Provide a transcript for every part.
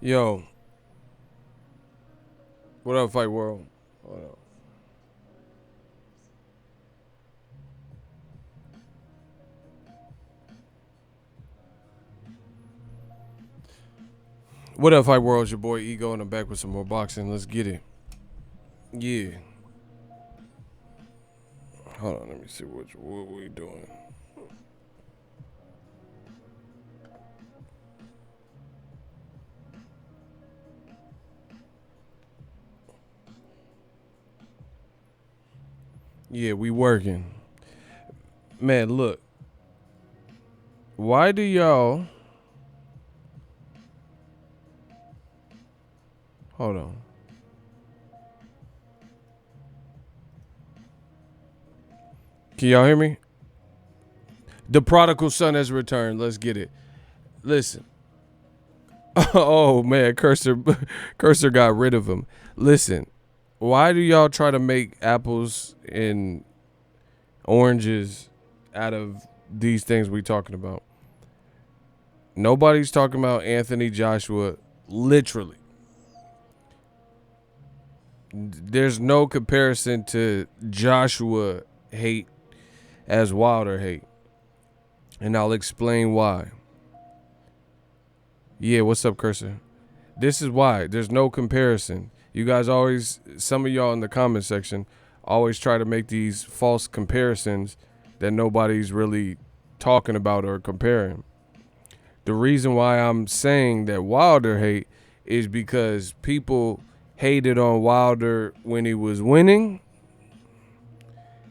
Yo, what up, Fight World? Hold up. What up, Fight World? It's your boy Ego, and I'm back with some more boxing. Let's get it. Yeah. Hold on, let me see what we doing. Yeah, we working. Man, look. Why do y'all... Hold on. Can y'all hear me? The prodigal son has returned. Let's get it. Listen. Oh, man, Cursor got rid of him. Listen. Why do y'all try to make apples and oranges out of these things we talking about? Nobody's talking about Anthony Joshua, literally. There's no comparison to Joshua hate as Wilder hate. And I'll explain why. Yeah, what's up, Cursor? This is why. There's no comparison. You guys always, some of y'all in the comment section, always try to make these false comparisons that nobody's really talking about or comparing. The reason why I'm saying that Wilder hate is because people hated on Wilder when he was winning,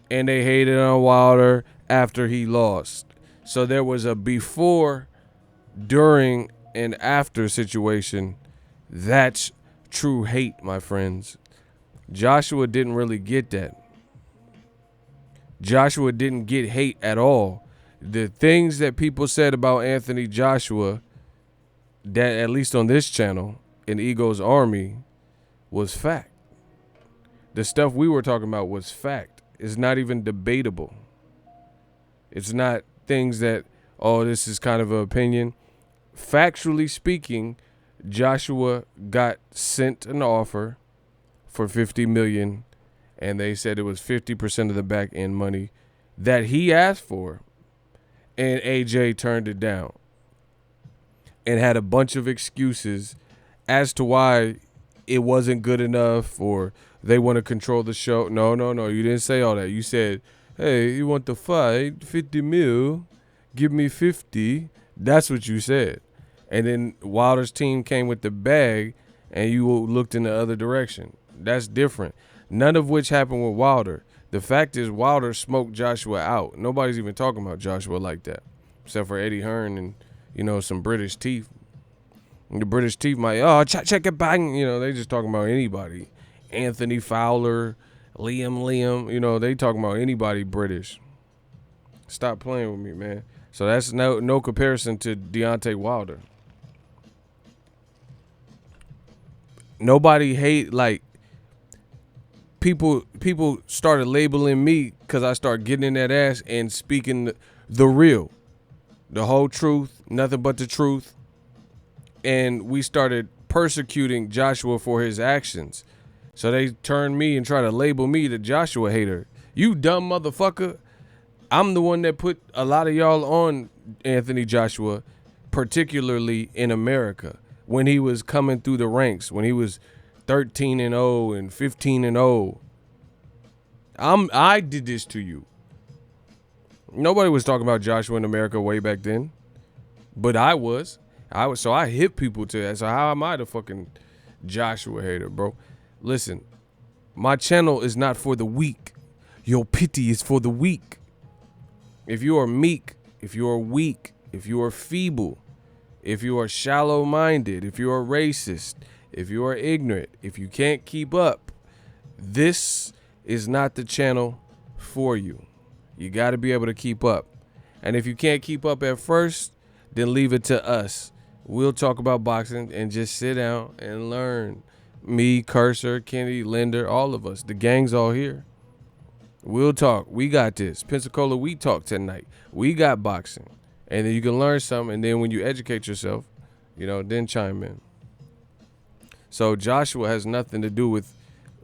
and they hated on Wilder after he lost. So there was a before, during, and after situation. That's true hate, my friends. Joshua didn't really get that. Joshua didn't get hate at all. The things that people said about Anthony Joshua, that at least on this channel, in Ego's Army, was fact. The stuff we were talking about was fact. It's not even debatable. It's not things that, oh, this is kind of an opinion. Factually speaking, Joshua got sent an offer for $50 million, and they said it was 50% of the back end money that he asked for, and AJ turned it down and had a bunch of excuses as to why it wasn't good enough or they want to control the show. No, you didn't say all that. You said, hey, you want to fight 50 mil, give me 50. That's what you said. And then Wilder's team came with the bag and you looked in the other direction. That's different. None of which happened with Wilder. The fact is Wilder smoked Joshua out. Nobody's even talking about Joshua like that, except for Eddie Hearn and, some British teeth. And the British teeth might, check it bang. They just talking about anybody. Anthony Fowler, Liam, they talking about anybody British. Stop playing with me, man. So that's no comparison to Deontay Wilder. Nobody hate, like, people started labeling me because I started getting in that ass and speaking the real, the whole truth, nothing but the truth. And we started persecuting Joshua for his actions. So they turned me and tried to label me the Joshua hater. You dumb motherfucker. I'm the one that put a lot of y'all on Anthony Joshua, particularly in America, when he was coming through the ranks, when he was 13-0 and 15-0. I did this to you. Nobody was talking about Joshua in America way back then, but I was. So I hit people to that. So how am I the fucking Joshua hater, bro? Listen, my channel is not for the weak. Your pity is for the weak. If you are meek, if you are weak, if you are feeble, if you are shallow-minded, if you are racist, if you are ignorant, if you can't keep up, this is not the channel for you. You got to be able to keep up. And if you can't keep up at first, then leave it to us. We'll talk about boxing and just sit down and learn. Me, Cursor, Kenny, Linder, all of us. The gang's all here. We'll talk. We got this. Pensacola, we talk tonight. We got boxing. And then you can learn something. And then when you educate yourself, then chime in. So Joshua has nothing to do with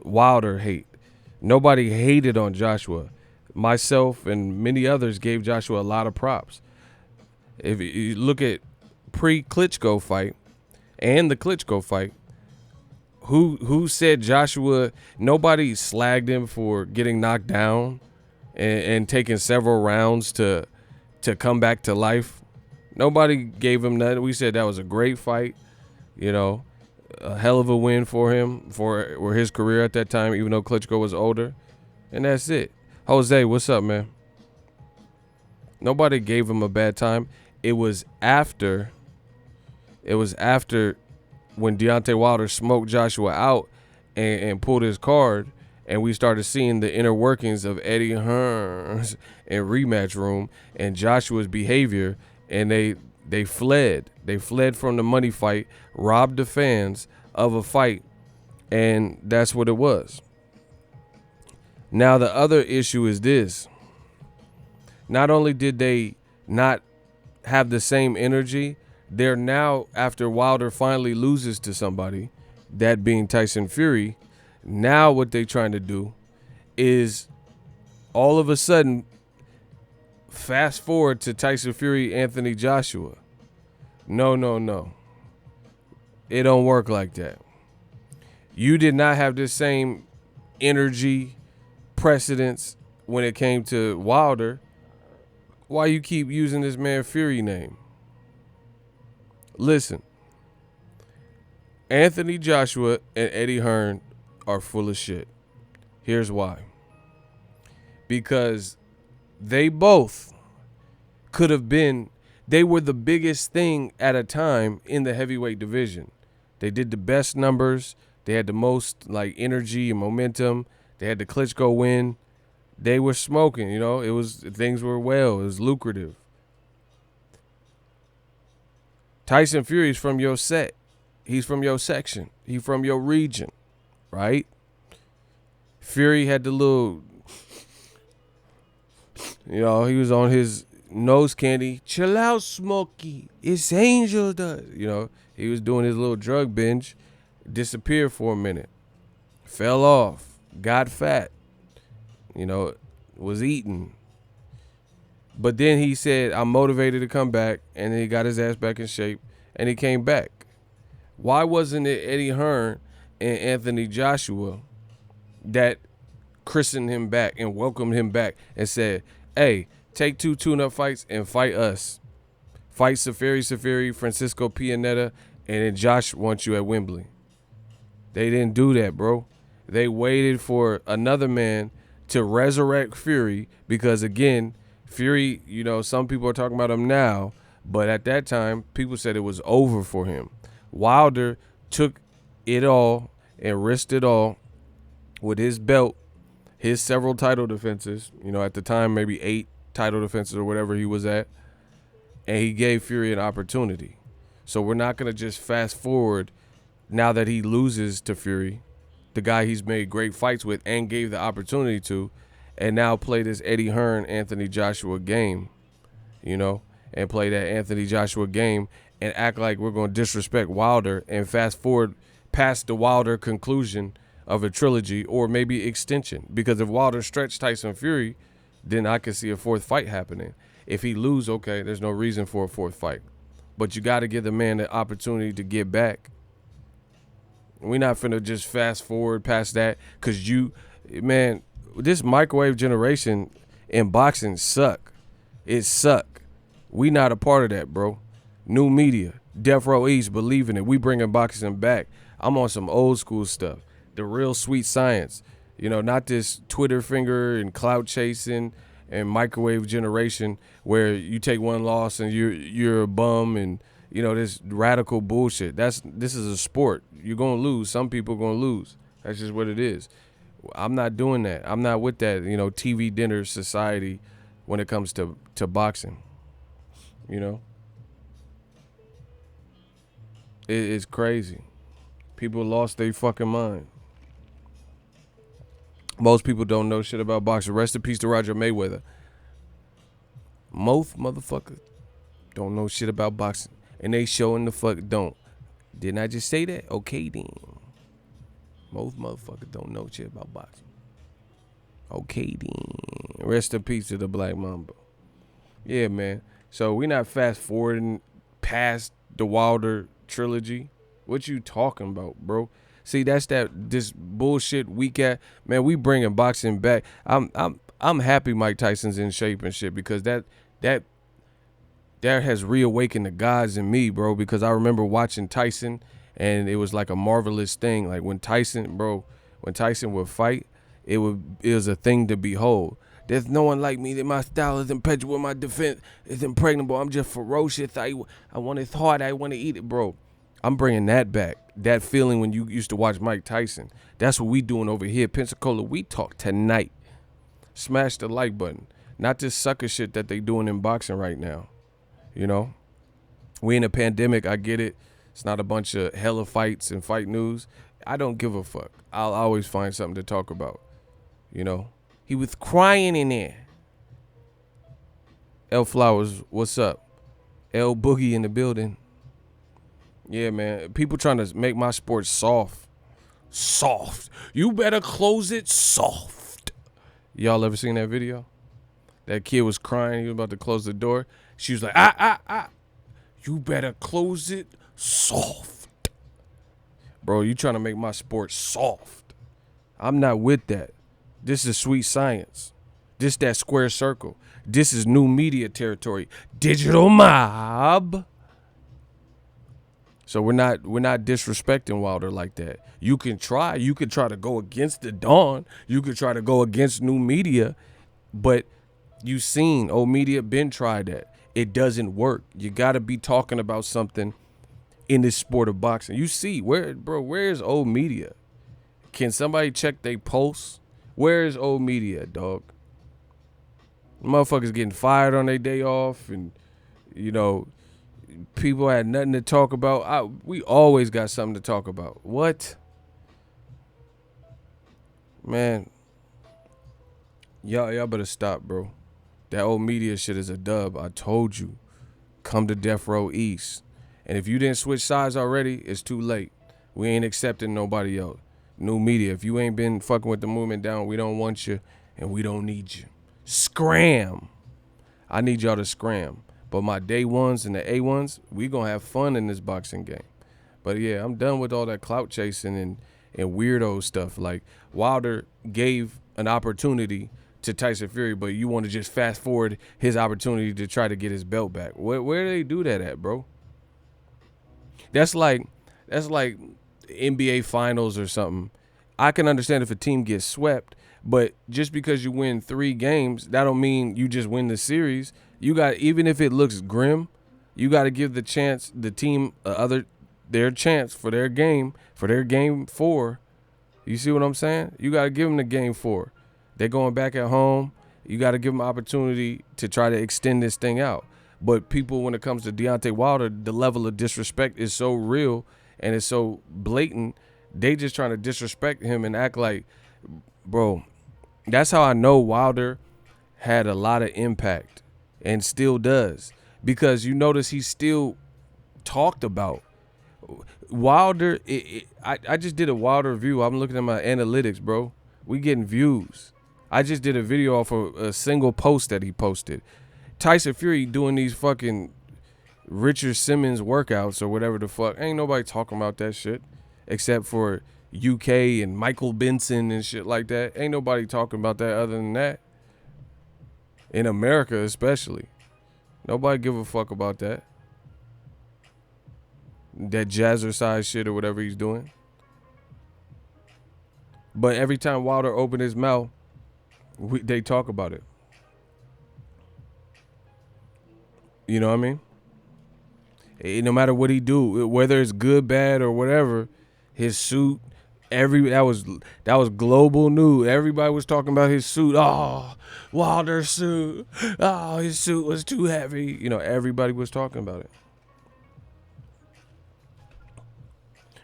Wilder hate. Nobody hated on Joshua. Myself and many others gave Joshua a lot of props. If you look at pre-Klitschko fight and the Klitschko fight, who said Joshua, nobody slagged him for getting knocked down and taking several rounds to come back to life. Nobody gave him nothing. We said that was a great fight, a hell of a win for him, for his career at that time, even though Klitschko was older. And that's it. Jose, what's up, man? Nobody gave him a bad time. It was after when Deontay Wilder smoked Joshua out and pulled his card, and we started seeing the inner workings of Eddie Hearn's and rematch room and Joshua's behavior, and they fled. They fled from the money fight, robbed the fans of a fight, and that's what it was. Now, the other issue is this. Not only did they not have the same energy, they're now, after Wilder finally loses to somebody, that being Tyson Fury, now what they're trying to do is all of a sudden fast forward to Tyson Fury, Anthony Joshua. No. It don't work like that. You did not have the same energy, precedence when it came to Wilder. Why you keep using this man Fury name? Listen, Anthony Joshua and Eddie Hearn are full of shit. Here's why. Because they both could have been, they were the biggest thing at a time in the heavyweight division. They did the best numbers. They had the most energy and momentum. They had the Klitschko win. They were smoking, things were well. It was lucrative. Tyson Fury's from your set. He's from your section. He's from your region, right? Fury had the little, he was on his nose candy. Chill out, Smokey. It's Angel does. He was doing his little drug binge. Disappeared for a minute. Fell off. Got fat. Was eating. But then he said, I'm motivated to come back. And then he got his ass back in shape. And he came back. Why wasn't it Eddie Hearn and Anthony Joshua that christened him back and welcomed him back and said, hey, take 2 tune-up fights and fight us. Fight Safiri, Francisco Pianetta, and then Josh wants you at Wembley. They didn't do that, bro. They waited for another man to resurrect Fury because, again, Fury, some people are talking about him now, but at that time, people said it was over for him. Wilder took it all and risked it all with his belt, his several title defenses, at the time, maybe 8 title defenses or whatever he was at, and he gave Fury an opportunity. So we're not going to just fast forward now that he loses to Fury, the guy he's made great fights with and gave the opportunity to, and now play this Eddie Hearn, Anthony Joshua game, and play that Anthony Joshua game and act like we're going to disrespect Wilder and fast forward past the Wilder conclusion of a trilogy or maybe extension. Because if Wilder stretched Tyson Fury, then I could see a 4th fight happening. If he lose, okay, there's no reason for a 4th fight. But you got to give the man the opportunity to get back. We're not finna just fast forward past that because this microwave generation in boxing suck. It suck. We not a part of that, bro. New media, Death Row East, believe in it. We bringing boxing back. I'm on some old school stuff. The real sweet science. Not this Twitter finger and clout chasing and microwave generation where you take one loss and you're a bum and this radical bullshit. This is a sport. You're gonna lose. Some people are gonna lose. That's just what it is. I'm not doing that. I'm not with that, TV dinner society when it comes to boxing. It's crazy. People lost their fucking mind. Most people don't know shit about boxing. Rest in peace to Roger Mayweather. Most motherfuckers don't know shit about boxing. And they showing the fuck don't. Didn't I just say that? Okay then. Most motherfuckers don't know shit about boxing. Okay, then. Rest in peace to the Black Mamba. Yeah, man. So we not fast forwarding past the Wilder trilogy. What you talking about, bro? See, that's this bullshit weak at man. We bringing boxing back. I'm happy Mike Tyson's in shape and shit because that has reawakened the gods in me, bro. Because I remember watching Tyson and it was like a marvelous thing. Like when Tyson would fight, it was a thing to behold. There's no one like me. That my style is impetuous. My defense is impregnable. I'm just ferocious. I want his heart. I want to eat it, bro. I'm bringing that back. That feeling when you used to watch Mike Tyson. That's what we doing over here. Pensacola, we talk tonight. Smash the like button. Not this sucker shit that they doing in boxing right now. You know? We in a pandemic. I get it. It's not a bunch of hella fights and fight news. I don't give a fuck. I'll always find something to talk about. You know? He was crying in there. L Flowers, what's up? L Boogie in the building. Yeah, man. People trying to make my sport soft. Soft. You better close it soft. Y'all ever seen that video? That kid was crying. He was about to close the door. She was like, you better close it soft. Bro, you trying to make my sport soft. I'm not with that. This is sweet science. This that square circle. This is new media territory. Digital mob. So we're not disrespecting Wilder like that. You can try to go against the Dawn. You could try to go against new media, but you seen old media been tried that. It doesn't work. You gotta be talking about something in this sport of boxing. You see, where's old media? Can somebody check their pulse? Where is old media, dog? Motherfuckers getting fired on their day off, and you know, people had nothing to talk about. We always got something to talk about. What? Man, y'all better stop, bro. That old media shit is a dub. I told you. Come to Death Row East. And if you didn't switch sides already, it's too late. We ain't accepting nobody else. New media, if you ain't been fucking with the movement down, we don't want you and we don't need you. Scram. I need y'all to scram. But my day ones and the A1s, we gonna have fun in this boxing game. But yeah, I'm done with all that clout chasing and weirdo stuff. Like Wilder gave an opportunity to Tyson Fury, but you want to just fast forward his opportunity to try to get his belt back. Where do they do that at, bro? That's like NBA finals or something. I can understand if a team gets swept, but just because you win 3 games, that don't mean you just win the series. You got, even if it looks grim, you got to give the team their chance for their game 4. You see what I'm saying? You got to give them the game 4. They're going back at home. You got to give them an opportunity to try to extend this thing out. But people, when it comes to Deontay Wilder, the level of disrespect is so real and it's so blatant. They just trying to disrespect him and act like, bro, that's how I know Wilder had a lot of impact and still does. Because you notice he's still talked about. Wilder, I just did a Wilder review. I'm looking at my analytics, bro. We getting views. I just did a video off of a single post that he posted. Tyson Fury doing these fucking Richard Simmons workouts or whatever the fuck. Ain't nobody talking about that shit except for UK and Michael Benson and shit like that. Ain't nobody talking about that other than that. In America especially. Nobody give a fuck about that. That jazzercise shit or whatever he's doing. But every time Wilder opened his mouth, they talk about it. You know what I mean? No matter what he do, whether it's good, bad, or whatever, his suit, that was global news. Everybody was talking about his suit. Oh, Wilder's suit. Oh, his suit was too heavy. You know, everybody was talking about it.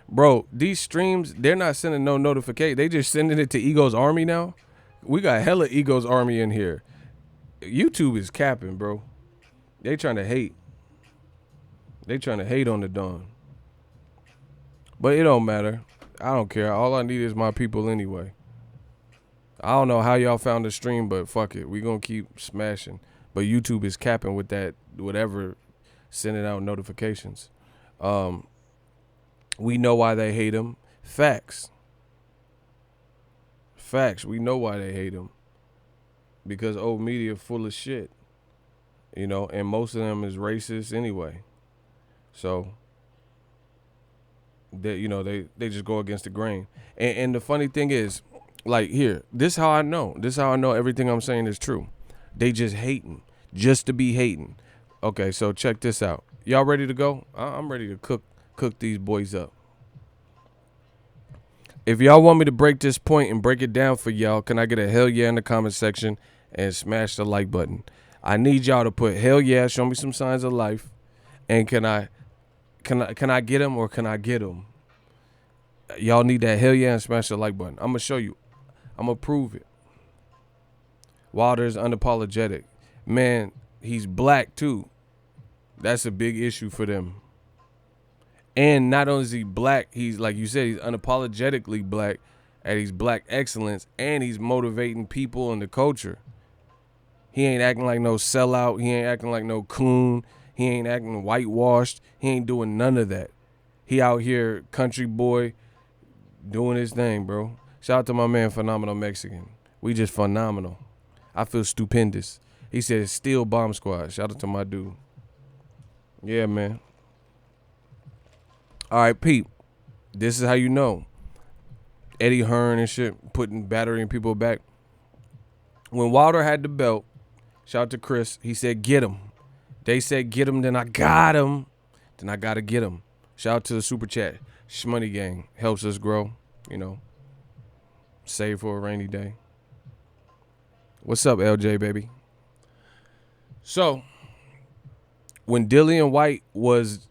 Bro, these streams, they're not sending no notification. They just sending it to Ego's Army now. We got hella Ego's Army in here. YouTube is capping, bro. They trying to hate. They trying to hate on the Dawn. But it don't matter. I don't care. All I need is my people anyway. I don't know how y'all found the stream, but fuck it. We gonna keep smashing. But YouTube is capping with that, whatever, sending out notifications. We know why they hate him. Facts. Facts. We know why they hate him. Because old media full of shit. You know, and most of them is racist anyway. So they just go against the grain. And the funny thing is, like, here, this how I know. This how I know everything I'm saying is true. They just hating. Just to be hating. Okay, so check this out. Y'all ready to go? I'm ready to cook these boys up. If y'all want me to break this point and break it down for y'all, can I get a hell yeah in the comment section and smash the like button? I need y'all to put hell yeah, show me some signs of life. And can I get them or can I get them? Y'all need that hell yeah and smash the like button. I'm going to show you. I'm going to prove it. Wilder's unapologetic. Man, he's black too. That's a big issue for them. And not only is he black, he's, like you said, he's unapologetically black, and he's black excellence, and he's motivating people in the culture. He ain't acting like no sellout. He ain't acting like no coon. He ain't acting whitewashed. He ain't doing none of that. He out here, country boy, doing his thing, bro. Shout out to my man, Phenomenal Mexican. We just phenomenal. I feel stupendous. He said, Steel Bomb Squad. Shout out to my dude. Yeah, man. All right, Pete. This is how you know. Eddie Hearn and shit, putting battery in people back. When Wilder had the belt, shout out to Chris, he said, get him. They said, get him, then I got him. Then I got to get him. Shout out to the super chat. Shmoney Gang helps us grow, you know. Save for a rainy day. What's up, LJ, baby? So, when Dillian White was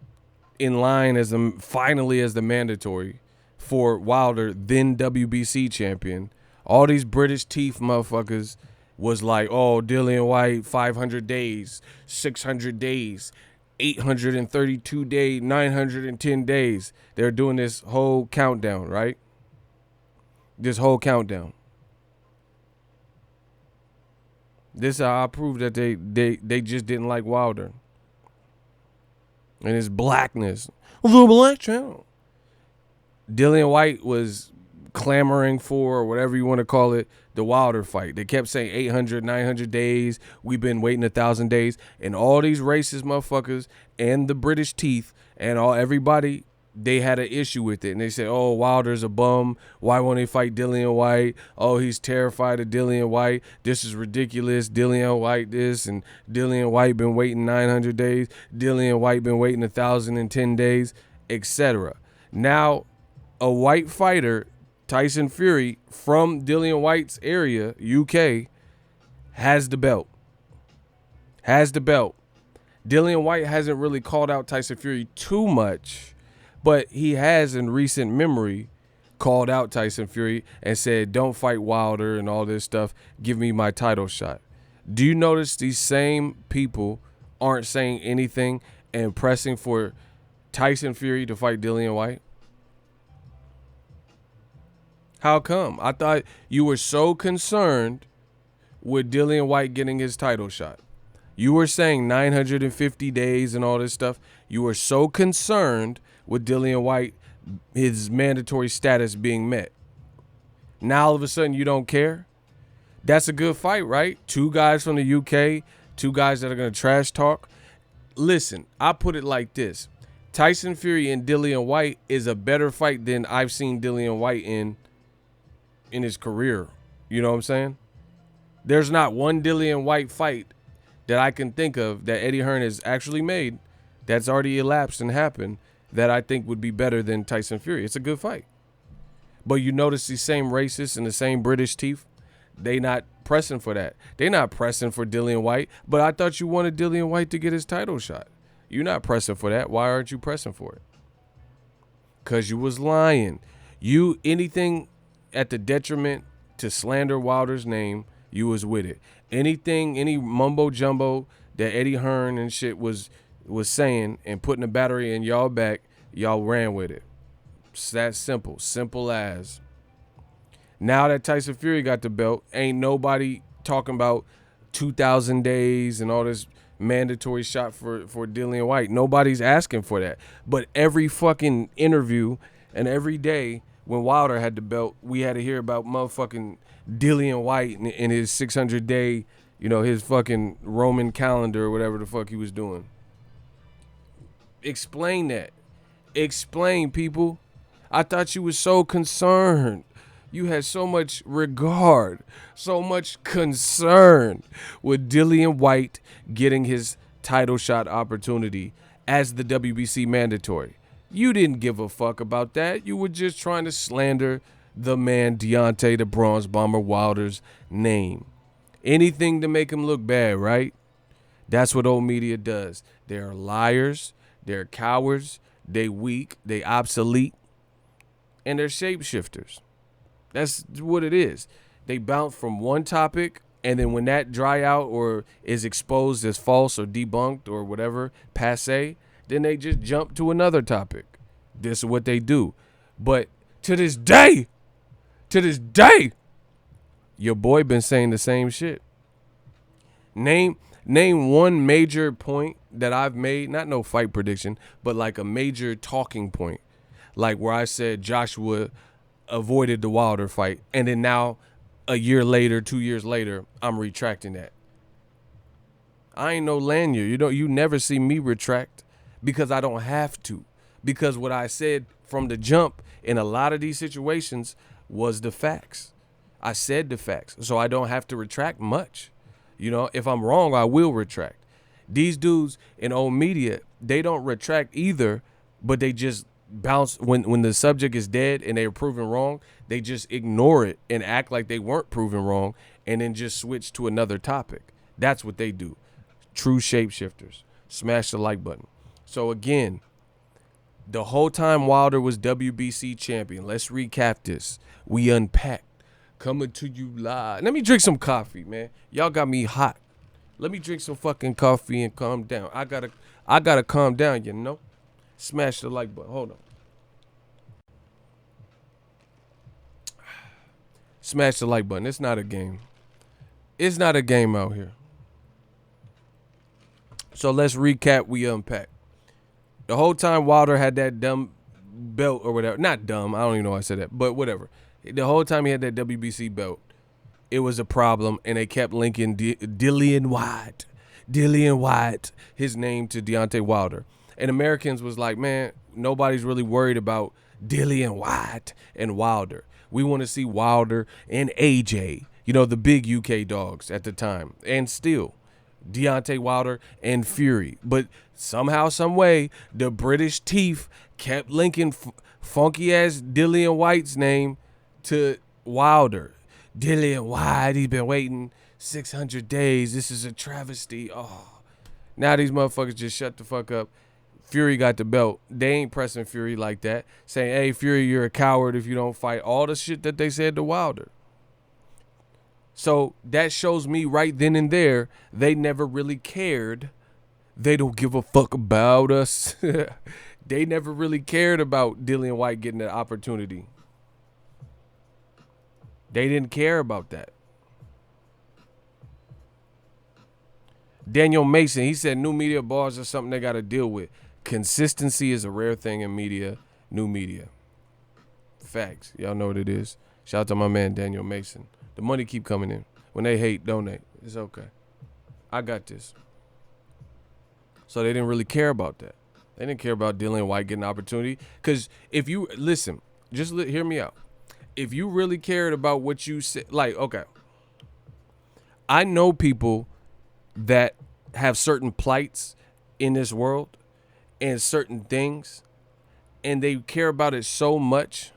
in line as finally as the mandatory for Wilder, then WBC champion, all these British teeth motherfuckers was like, oh, Dillian White, 500 days, 600 days, 832 days, 910 days. They're doing this whole countdown, right? This whole countdown. This is how I proved that they just didn't like Wilder. And his blackness. The black channel. Dillian White was clamoring for, or whatever you want to call it, the Wilder fight. They kept saying 800, 900 days. We've been waiting 1,000 days. And all these racist motherfuckers and the British teeth and everybody, they had an issue with it. And they said, oh, Wilder's a bum. Why won't he fight Dillian White? Oh, he's terrified of Dillian White. This is ridiculous. Dillian White this, and Dillian White been waiting 900 days. Dillian White been waiting 1,010 days, etc. Now, a white fighter, Tyson Fury, from Dillian White's area, UK, has the belt. Has the belt. Dillian White hasn't really called out Tyson Fury too much, but he has in recent memory called out Tyson Fury and said, don't fight Wilder and all this stuff. Give me my title shot. Do you notice these same people aren't saying anything and pressing for Tyson Fury to fight Dillian White? How come? I thought you were so concerned with Dillian White getting his title shot. You were saying 950 days and all this stuff. You were so concerned with Dillian White, his mandatory status being met. Now all of a sudden you don't care? That's a good fight, right? Two guys from the UK, two guys that are going to trash talk. Listen, I put it like this. Tyson Fury and Dillian White is a better fight than I've seen Dillian White in his career. You know what I'm saying? There's not one Dillian White fight that I can think of that Eddie Hearn has actually made that's already elapsed and happened that I think would be better than Tyson Fury. It's a good fight. But you notice these same racists and the same British teeth, they not pressing for that. They not pressing for Dillian White, but I thought you wanted Dillian White to get his title shot. You're not pressing for that. Why aren't you pressing for it? Because you was lying. Anything at the detriment to slander Wilder's name, you was with it. Anything, any mumbo jumbo that Eddie Hearn and shit was saying and putting a battery in y'all back, y'all ran with it. It's that simple. Simple as. Now that Tyson Fury got the belt, ain't nobody talking about 2,000 days and all this mandatory shot for Dillian White. Nobody's asking for that. But every fucking interview and every day when Wilder had the belt, we had to hear about motherfucking Dillian White and his 600-day, his fucking Roman calendar or whatever the fuck he was doing. Explain that. Explain, people. I thought you was so concerned. You had so much regard, so much concern with Dillian White getting his title shot opportunity as the WBC mandatory. You didn't give a fuck about that. You were just trying to slander the man Deontay, the Bronze Bomber Wilder's name. Anything to make him look bad, right? That's what old media does. They're liars, they're cowards, they weak, they obsolete, and they're shapeshifters. That's what it is. They bounce from one topic, and then when that dry out or is exposed as false or debunked or whatever, passé, then they just jump to another topic. This is what they do. But to this day, your boy been saying the same shit. Name one major point that I've made, not no fight prediction, but like a major talking point. Like where I said Joshua avoided the Wilder fight, and then now a year later, 2 years later, I'm retracting that. I ain't no lanyard. You never see me retract because I don't have to. Because what I said from the jump in a lot of these situations was the facts. I said the facts, so I don't have to retract much. If I'm wrong, I will retract. These dudes in old media, they don't retract either, but they just bounce when the subject is dead and they're proven wrong. They just ignore it and act like they weren't proven wrong and then just switch to another topic. That's what they do. True shapeshifters. Smash the like button. So again, the whole time Wilder was WBC champion, let's recap this. We unpacked. Coming to you live. Let me drink some coffee, man. Y'all got me hot. Let me drink some fucking coffee and calm down. I gotta calm down, Smash the like button. Hold on. Smash the like button. It's not a game. It's not a game out here. So let's recap. We unpack. The whole time Wilder had that dumb belt or whatever. Not dumb. I don't even know why I said that. But whatever. The whole time he had that WBC belt, it was a problem. And they kept linking Dillian White, his name to Deontay Wilder. And Americans was like, man, nobody's really worried about Dillian White and Wilder. We want to see Wilder and AJ, the big UK dogs at the time. And still, Deontay Wilder and Fury. But somehow, some way, the British teeth kept linking funky-ass Dillian White's name to Wilder. Dillian White, he's been waiting 600 days. This is a travesty. Oh, now these motherfuckers just shut the fuck up. Fury got the belt. They ain't pressing Fury like that, saying, hey, Fury, you're a coward if you don't fight. All the shit that they said to Wilder. So that shows me right then and there, they never really cared. They don't give a fuck about us. They never really cared about Dillian White getting the opportunity. They didn't care about that. Daniel Mason, he said new media bars are something they got to deal with. Consistency is a rare thing in media, new media. Facts. Y'all know what it is. Shout out to my man, Daniel Mason. The money keep coming in. When they hate, donate. It's okay. I got this. So they didn't really care about that. They didn't care about Dillian White getting an opportunity. Because if you, listen, hear me out. If you really cared about what you said, like, okay. I know people that have certain plights in this world and certain things, and they care about it so much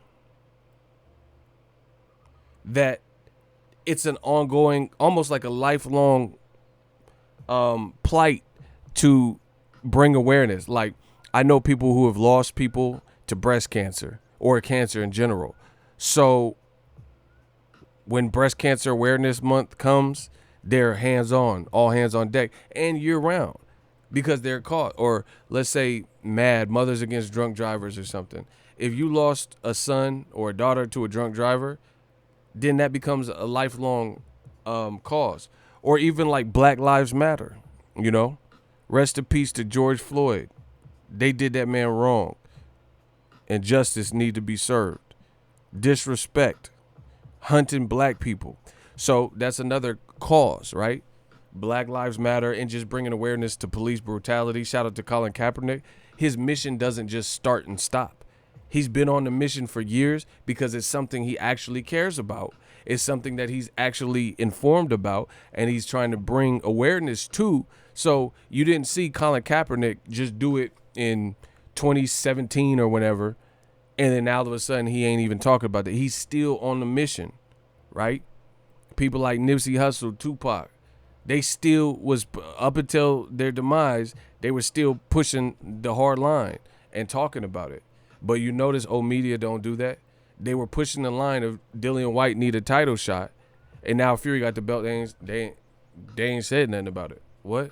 that it's an ongoing, almost like a lifelong plight to bring awareness. Like, I know people who have lost people to breast cancer or cancer in general. So when Breast Cancer Awareness Month comes, they're hands-on, all hands on deck, and year-round because they're caught. Or let's say MAD, Mothers Against Drunk Drivers or something. if you lost a son or a daughter to a drunk driver, then that becomes a lifelong cause. Or even like Black Lives Matter, you know? Rest in peace to George Floyd. They did that man wrong. And justice need to be served. Disrespect. Hunting black people. So that's another cause, right? Black Lives Matter and just bringing awareness to police brutality. Shout out to Colin Kaepernick. His mission doesn't just start and stop. He's been on the mission for years because it's something he actually cares about. It's something that he's actually informed about and he's trying to bring awareness to. So you didn't see Colin Kaepernick just do it in 2017 or whenever, and then all of a sudden he ain't even talking about that. He's still on the mission, right? People like Nipsey Hussle, Tupac, they still was, up until their demise, they were still pushing the hard line and talking about it. But you notice old media don't do that. They were pushing the line of Dillian White need a title shot, and now Fury got the belt. They ain't said nothing about it. What?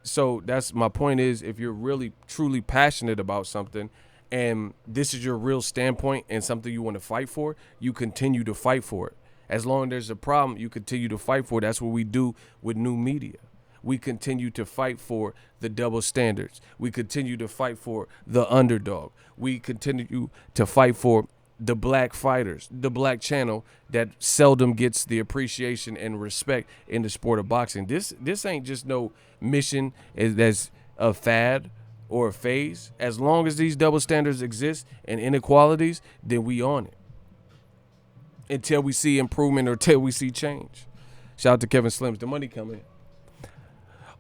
So that's my point is, if you're really truly passionate about something and this is your real standpoint and something you want to fight for, you continue to fight for it. As long as there's a problem, you continue to fight for it. That's what we do with new media. We continue to fight for the double standards. We continue to fight for the underdog. We continue to fight for the black fighters, the black channel that seldom gets the appreciation and respect in the sport of boxing. This ain't just no mission that's a fad or a phase. As long as these double standards exist and inequalities, then we on it. Until we see improvement or till we see change. Shout out to Kevin Slims. The money coming.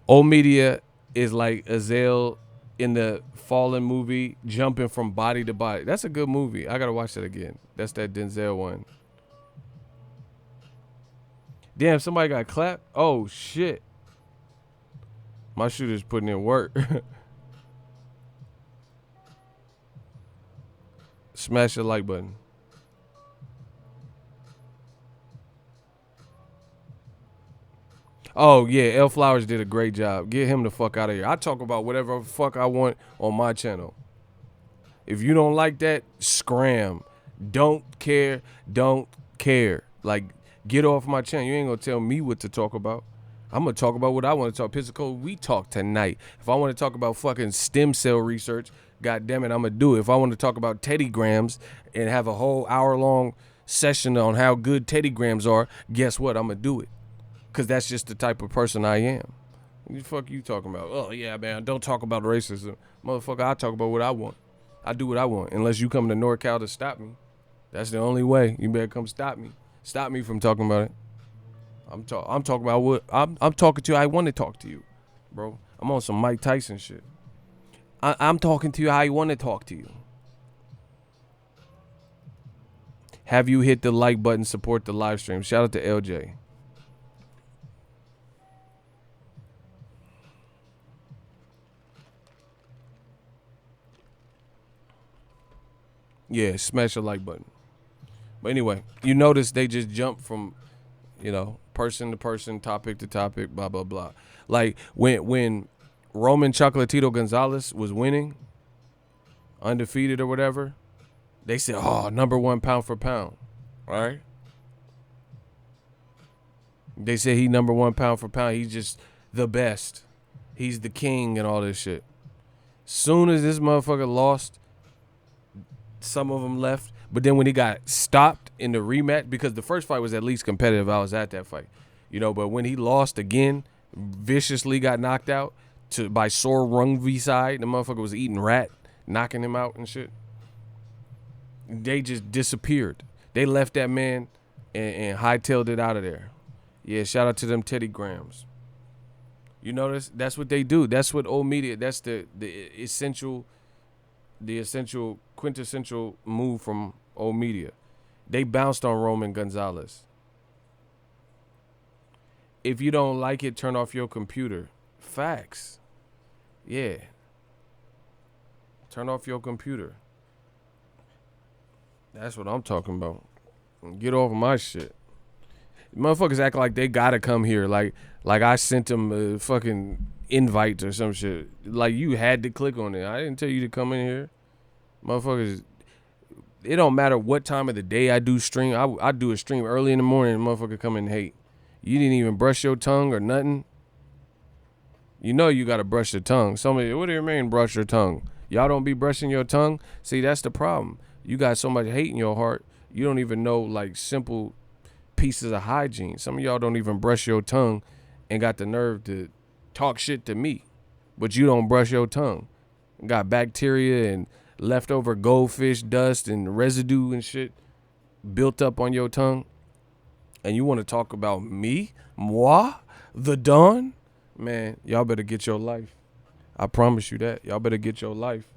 Old media is like Azale in the Fallen movie, jumping from body to body. That's a good movie. I gotta watch that again. That's that Denzel one. Damn, somebody got clapped. Oh shit. My shooter's putting in work. Smash the like button. Oh, yeah, L Flowers did a great job. Get him the fuck out of here. I talk about whatever the fuck I want on my channel. If you don't like that, scram. Don't care. Don't care. Like, get off my channel. You ain't going to tell me what to talk about. I'm going to talk about what I want to talk. Physical, we talk tonight. If I want to talk about fucking stem cell research, God damn it, I'm going to do it. If I want to talk about Teddy Grams and have a whole hour-long session on how good Teddy Grams are, guess what? I'm going to do it. Because that's just the type of person I am. What the fuck you talking about? Oh, yeah, man, don't talk about racism. Motherfucker, I talk about what I want. I do what I want. Unless you come to NorCal to stop me. That's the only way. You better come stop me. Stop me from talking about it. I'm talking about what I'm talking to you. I want to talk to you, bro. I'm on some Mike Tyson shit. I'm talking to you how I want to talk to you. Have you hit the like button? Support the live stream. Shout out to LJ. Yeah, smash the like button. But anyway, you notice they just jump from, person to person, topic to topic, blah, blah, blah. Like when Roman Chocolatito Gonzalez was winning, undefeated or whatever, they said, oh, number one pound for pound, right? They said he number one pound for pound. He's just the best. He's the king and all this shit. Soon as this motherfucker lost, some of them left. But then when he got stopped in the rematch, because the first fight was at least competitive, I was at that fight. But when he lost again, viciously got knocked out by Sor Rungvisai, the motherfucker was eating rat, knocking him out and shit. They just disappeared. They left that man and hightailed it out of there. Yeah, shout out to them Teddy Grams. You notice? That's what they do. That's what old media, that's the essential quintessential move from old media. They bounced on Roman Gonzalez. If you don't like it, turn off your computer. Facts. Yeah. Turn off your computer. That's what I'm talking about. Get off of my shit. Motherfuckers act like they gotta come here. Like I sent them a fucking invite or some shit. Like you had to click on it. I didn't tell you to come in here. Motherfuckers, it don't matter what time of the day I do stream. I do a stream early in the morning and motherfucker come and hate. You didn't even brush your tongue or nothing. You know you got to brush your tongue. Somebody, what do you mean brush your tongue? Y'all don't be brushing your tongue? See, that's the problem. You got so much hate in your heart, you don't even know like simple pieces of hygiene. Some of y'all don't even brush your tongue and got the nerve to talk shit to me, but you don't brush your tongue. Got bacteria and leftover goldfish dust and residue and shit built up on your tongue. And you want to talk about me? Moi? The Don? Man, y'all better get your life. I promise you that. Y'all better get your life.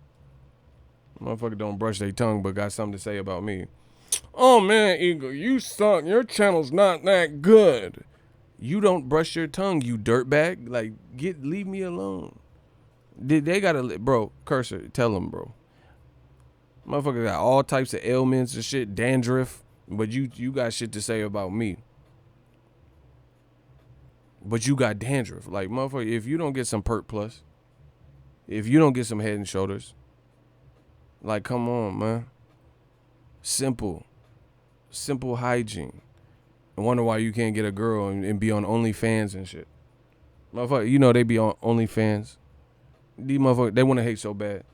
Motherfucker don't brush their tongue but got something to say about me. Oh man, Eagle, you suck. Your channel's not that good. You don't brush your tongue, you dirtbag. Like, leave me alone. They gotta, bro, Cursor, tell them, bro. Motherfucker got all types of ailments and shit, dandruff, but you got shit to say about me. But you got dandruff. Like, motherfucker, if you don't get some Perk Plus, if you don't get some Head and Shoulders, like, come on, man. Simple hygiene. I wonder why you can't get a girl and be on OnlyFans and shit. Motherfucker, you know they be on OnlyFans. These motherfuckers, they want to hate so bad.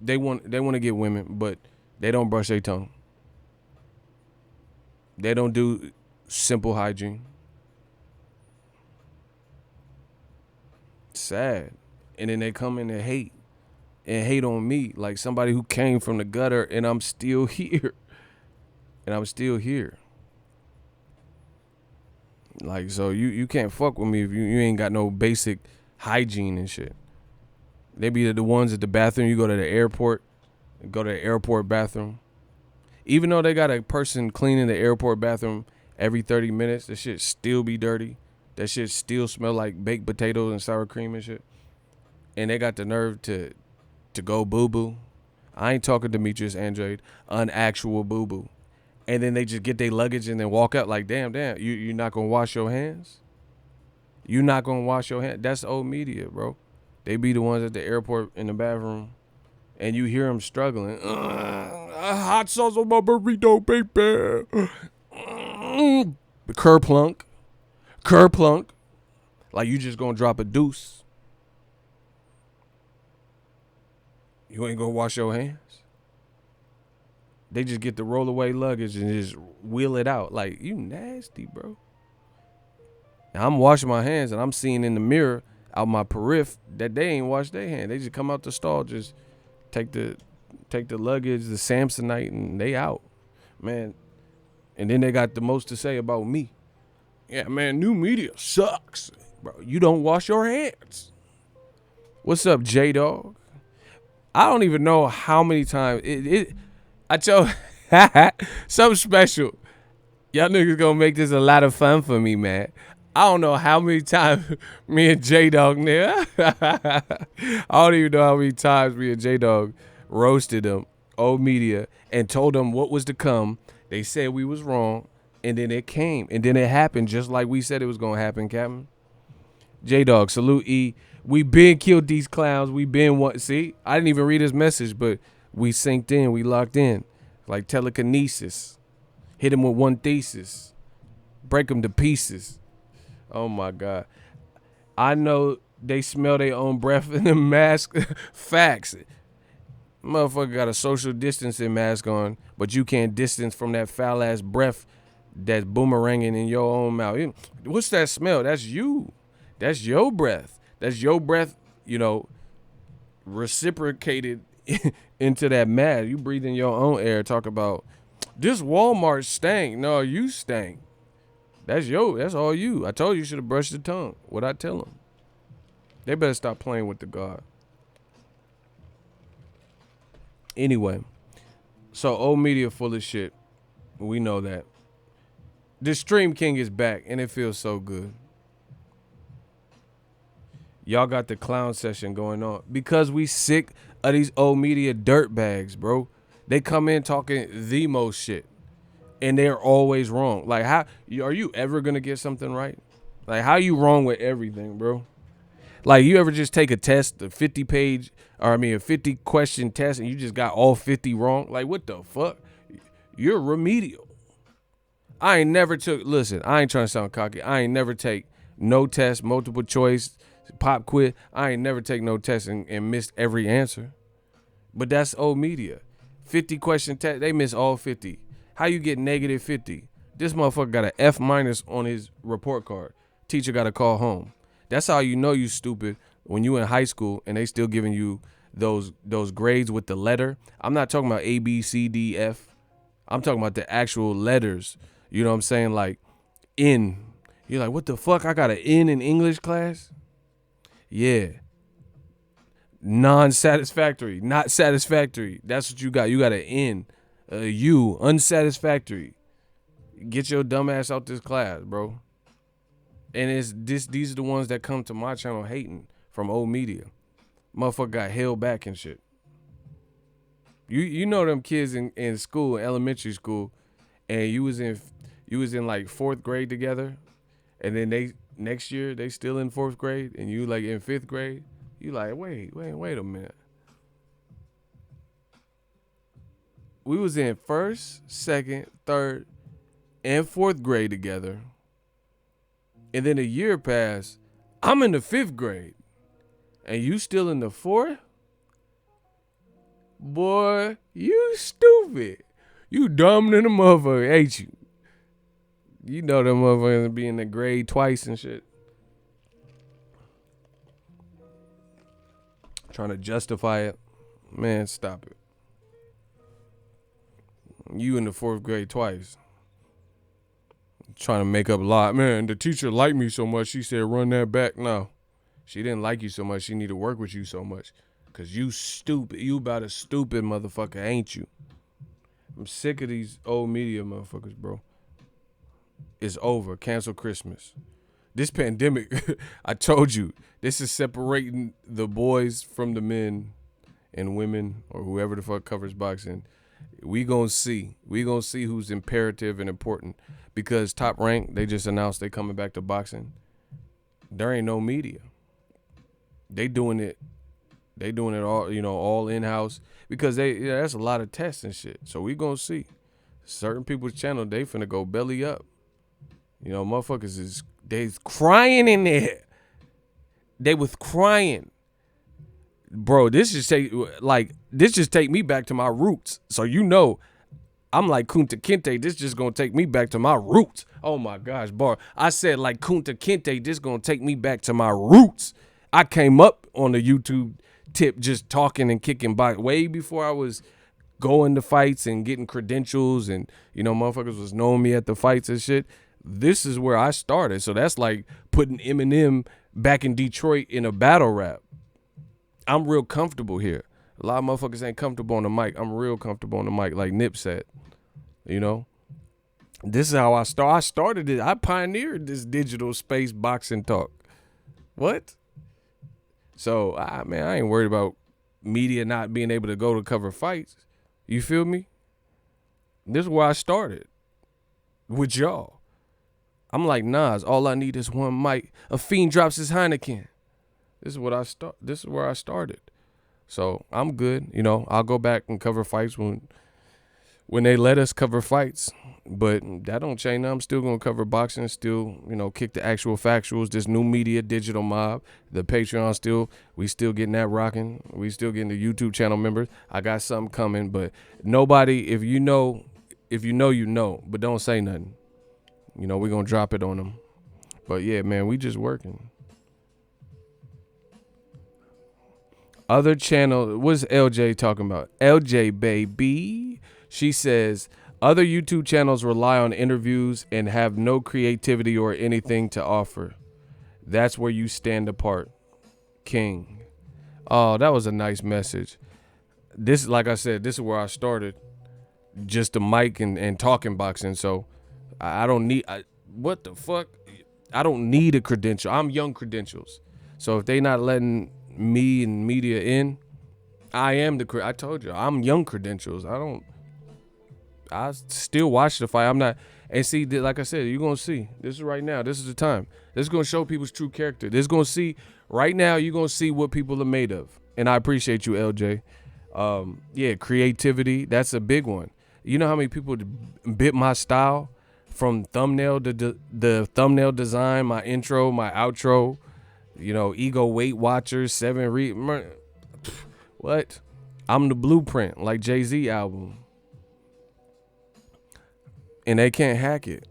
They want to get women, but they don't brush their tongue. They don't do simple hygiene. Sad. And then they come in and hate on me like somebody who came from the gutter, and I'm still here. Like, so you can't fuck with me if you ain't got no basic hygiene and shit. They be the ones at the bathroom. You go to the airport bathroom. Even though they got a person cleaning the airport bathroom every 30 minutes, the shit still be dirty. That shit still smell like baked potatoes and sour cream and shit. And they got the nerve to go boo-boo. I ain't talking Demetrius Andrade, an actual boo-boo. And then they just get their luggage and then walk out like, damn, you not going to wash your hands? You not going to wash your hands? That's old media, bro. They be the ones at the airport in the bathroom, and you hear them struggling. Hot sauce on my burrito, baby. Kerplunk. Like you just going to drop a deuce. You ain't going to wash your hands? They just get the rollaway luggage and just wheel it out. Like, you nasty, bro. Now, I'm washing my hands and I'm seeing in the mirror out my periph that they ain't washed their hand. They just come out the stall, just take the luggage, the Samsonite, and they out. Man. And then they got the most to say about me. Yeah, man, new media sucks. Bro, you don't wash your hands. What's up, J-Dog? I don't even know how many times I tell something special. Y'all niggas gonna make this a lot of fun for me, man. I don't know how many times me and J-Dog, nigga. I don't even know how many times me and J-Dog roasted them, old media, and told them what was to come. They said we was wrong, and then it came. And then it happened just like we said it was gonna happen, Captain. J-Dog, salute E. We been killed these clowns. We been one. See, I didn't even read his message, but we synced in. We locked in. Like telekinesis. Hit him with one thesis. Break him to pieces. Oh, my God. I know they smell their own breath in the mask. Facts. Motherfucker got a social distancing mask on, but you can't distance from that foul-ass breath that's boomeranging in your own mouth. What's that smell? That's you. That's your breath. That's your breath, reciprocated into that mask. You breathe in your own air. Talk about, this Walmart stank. No, you stank. That's all you. I told you should have brushed the tongue. What'd I tell them? They better stop playing with the God. Anyway, so old media full of shit. We know that. The Stream King is back, and it feels so good. Y'all got the clown session going on because we sick of these old media dirtbags, bro. They come in talking the most shit, and they're always wrong. Like, how are you ever gonna get something right? Like, how you wrong with everything, bro? Like, you ever just take a test, a 50 question test, and you just got all 50 wrong? Like, what the fuck? You're remedial. I ain't never listen, I ain't trying to sound cocky. I ain't never take no test, multiple choice, pop quiz. I ain't never take no test and missed every answer. But that's old media. 50 question test, they miss all 50. How you get negative 50? This motherfucker got an F- on his report card. Teacher got to call home. That's how you know you stupid when you in high school and they still giving you those grades with the letter. I'm not talking about A, B, C, D, F. I'm talking about the actual letters. You know what I'm saying? Like N. You're like, what the fuck? I got an N in English class? Yeah. Non-satisfactory. Not satisfactory. That's what you got. You got an N. A U. Unsatisfactory. Get your dumb ass out this class, bro. And these are the ones that come to my channel hating from old media. Motherfucker got held back and shit. You know them kids in school, elementary school, and you was in like 4th grade together, and then next year they still in 4th grade, and you like in 5th grade. You like, wait a minute. We was in 1st, 2nd, 3rd, and 4th grade together. And then a year passed. I'm in the 5th grade. And you still in the 4th? Boy, you stupid. You dumb than a motherfucker, ain't you? You know them motherfuckers be in the grade twice and shit. Trying to justify it. Man, stop it. You in the 4th grade twice. Trying to make up a lie. Man, the teacher liked me so much, she said run that back. No. She didn't like you so much, she need to work with you so much. Cause you stupid. You about a stupid motherfucker, ain't you? I'm sick of these old media motherfuckers, bro. It's over. Cancel Christmas. This pandemic, I told you, this is separating the boys from the men and women or whoever the fuck covers boxing. We gonna see who's imperative and important, because Top Rank, they just announced they coming back to boxing. There ain't no media. They doing it all, all in-house, because that's a lot of tests and shit. So we gonna see. Certain people's channel, they finna go belly up. Motherfuckers they crying in there. They was crying. Bro, this just take me back to my roots. So I'm like Kunta Kinte. This just gonna take me back to my roots. Oh my gosh, bro. I said like Kunta Kinte, this gonna take me back to my roots. I came up on the YouTube tip just talking and kicking back way before I was going to fights and getting credentials, and motherfuckers was knowing me at the fights and shit. This is where I started. So that's like putting Eminem back in Detroit in a battle rap. I'm real comfortable here. A lot of motherfuckers ain't comfortable on the mic. I'm real comfortable on the mic, like Nip said. This is how I started it. I pioneered this digital space boxing talk. What? So, I ain't worried about media not being able to go to cover fights. You feel me? This is where I started with y'all. I'm like Nas. All I need is one mic. A fiend drops his Heineken. This is where I started. So I'm good. I'll go back and cover fights when they let us cover fights. But that don't change. I'm still gonna cover boxing. Still, kick the actual factuals. This new media digital mob. The Patreon we still getting that rocking. We still getting the YouTube channel members. I got something coming, but nobody. If you know, you know. But don't say nothing. We gonna drop it on them. But yeah, man, we just working. Other channel, what's LJ talking about? LJ baby. She says other YouTube channels rely on interviews and have no creativity or anything to offer. That's where you stand apart. King. Oh, that was a nice message. This, like I said, this is where I started. Just the mic and talking boxing. So I don't need, what the fuck? I don't need a credential. I'm young credentials. So if they not letting me and media in, I told you, I'm young credentials. I still watch the fight. I'm not, And see, like I said, you're going to see. This is right now. This is the time. This is going to show people's true character. This is going to see, right now, you're going to see what people are made of. And I appreciate you, LJ. Yeah, creativity, that's a big one. You know how many people bit my style from thumbnail to the thumbnail design, my intro, my outro, ego Weight Watchers, 7 what? I'm the blueprint, like Jay-Z album. And they can't hack it.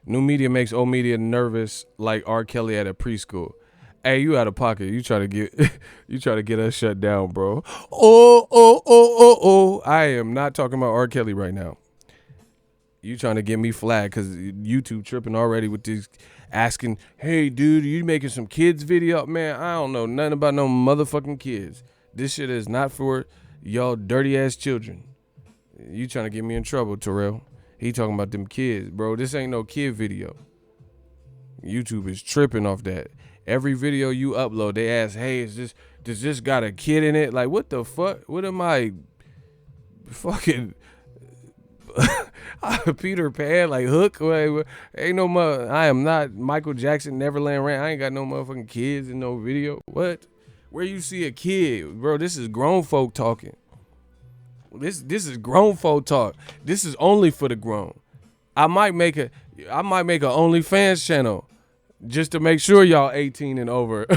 New media makes old media nervous, like R. Kelly at a preschool. Hey, you out of pocket. You try to get us shut down, bro. Oh. I am not talking about R. Kelly right now. You trying to get me flagged because YouTube tripping already with these asking, hey, dude, are you making some kids video? Man, I don't know nothing about no motherfucking kids. This shit is not for y'all dirty ass children. You trying to get me in trouble, Terrell. He talking about them kids, bro. This ain't no kid video. YouTube is tripping off that. Every video you upload, they ask, hey, does this got a kid in it? Like, what the fuck? What am I fucking Peter Pan, like Hook? Ain't no I am not Michael Jackson, Neverland Ranch. I ain't got no motherfucking kids in no video. What? Where you see a kid? Bro, this is grown folk talking. This is grown folk talk. This is only for the grown. I might make a OnlyFans channel just to make sure y'all 18 and over.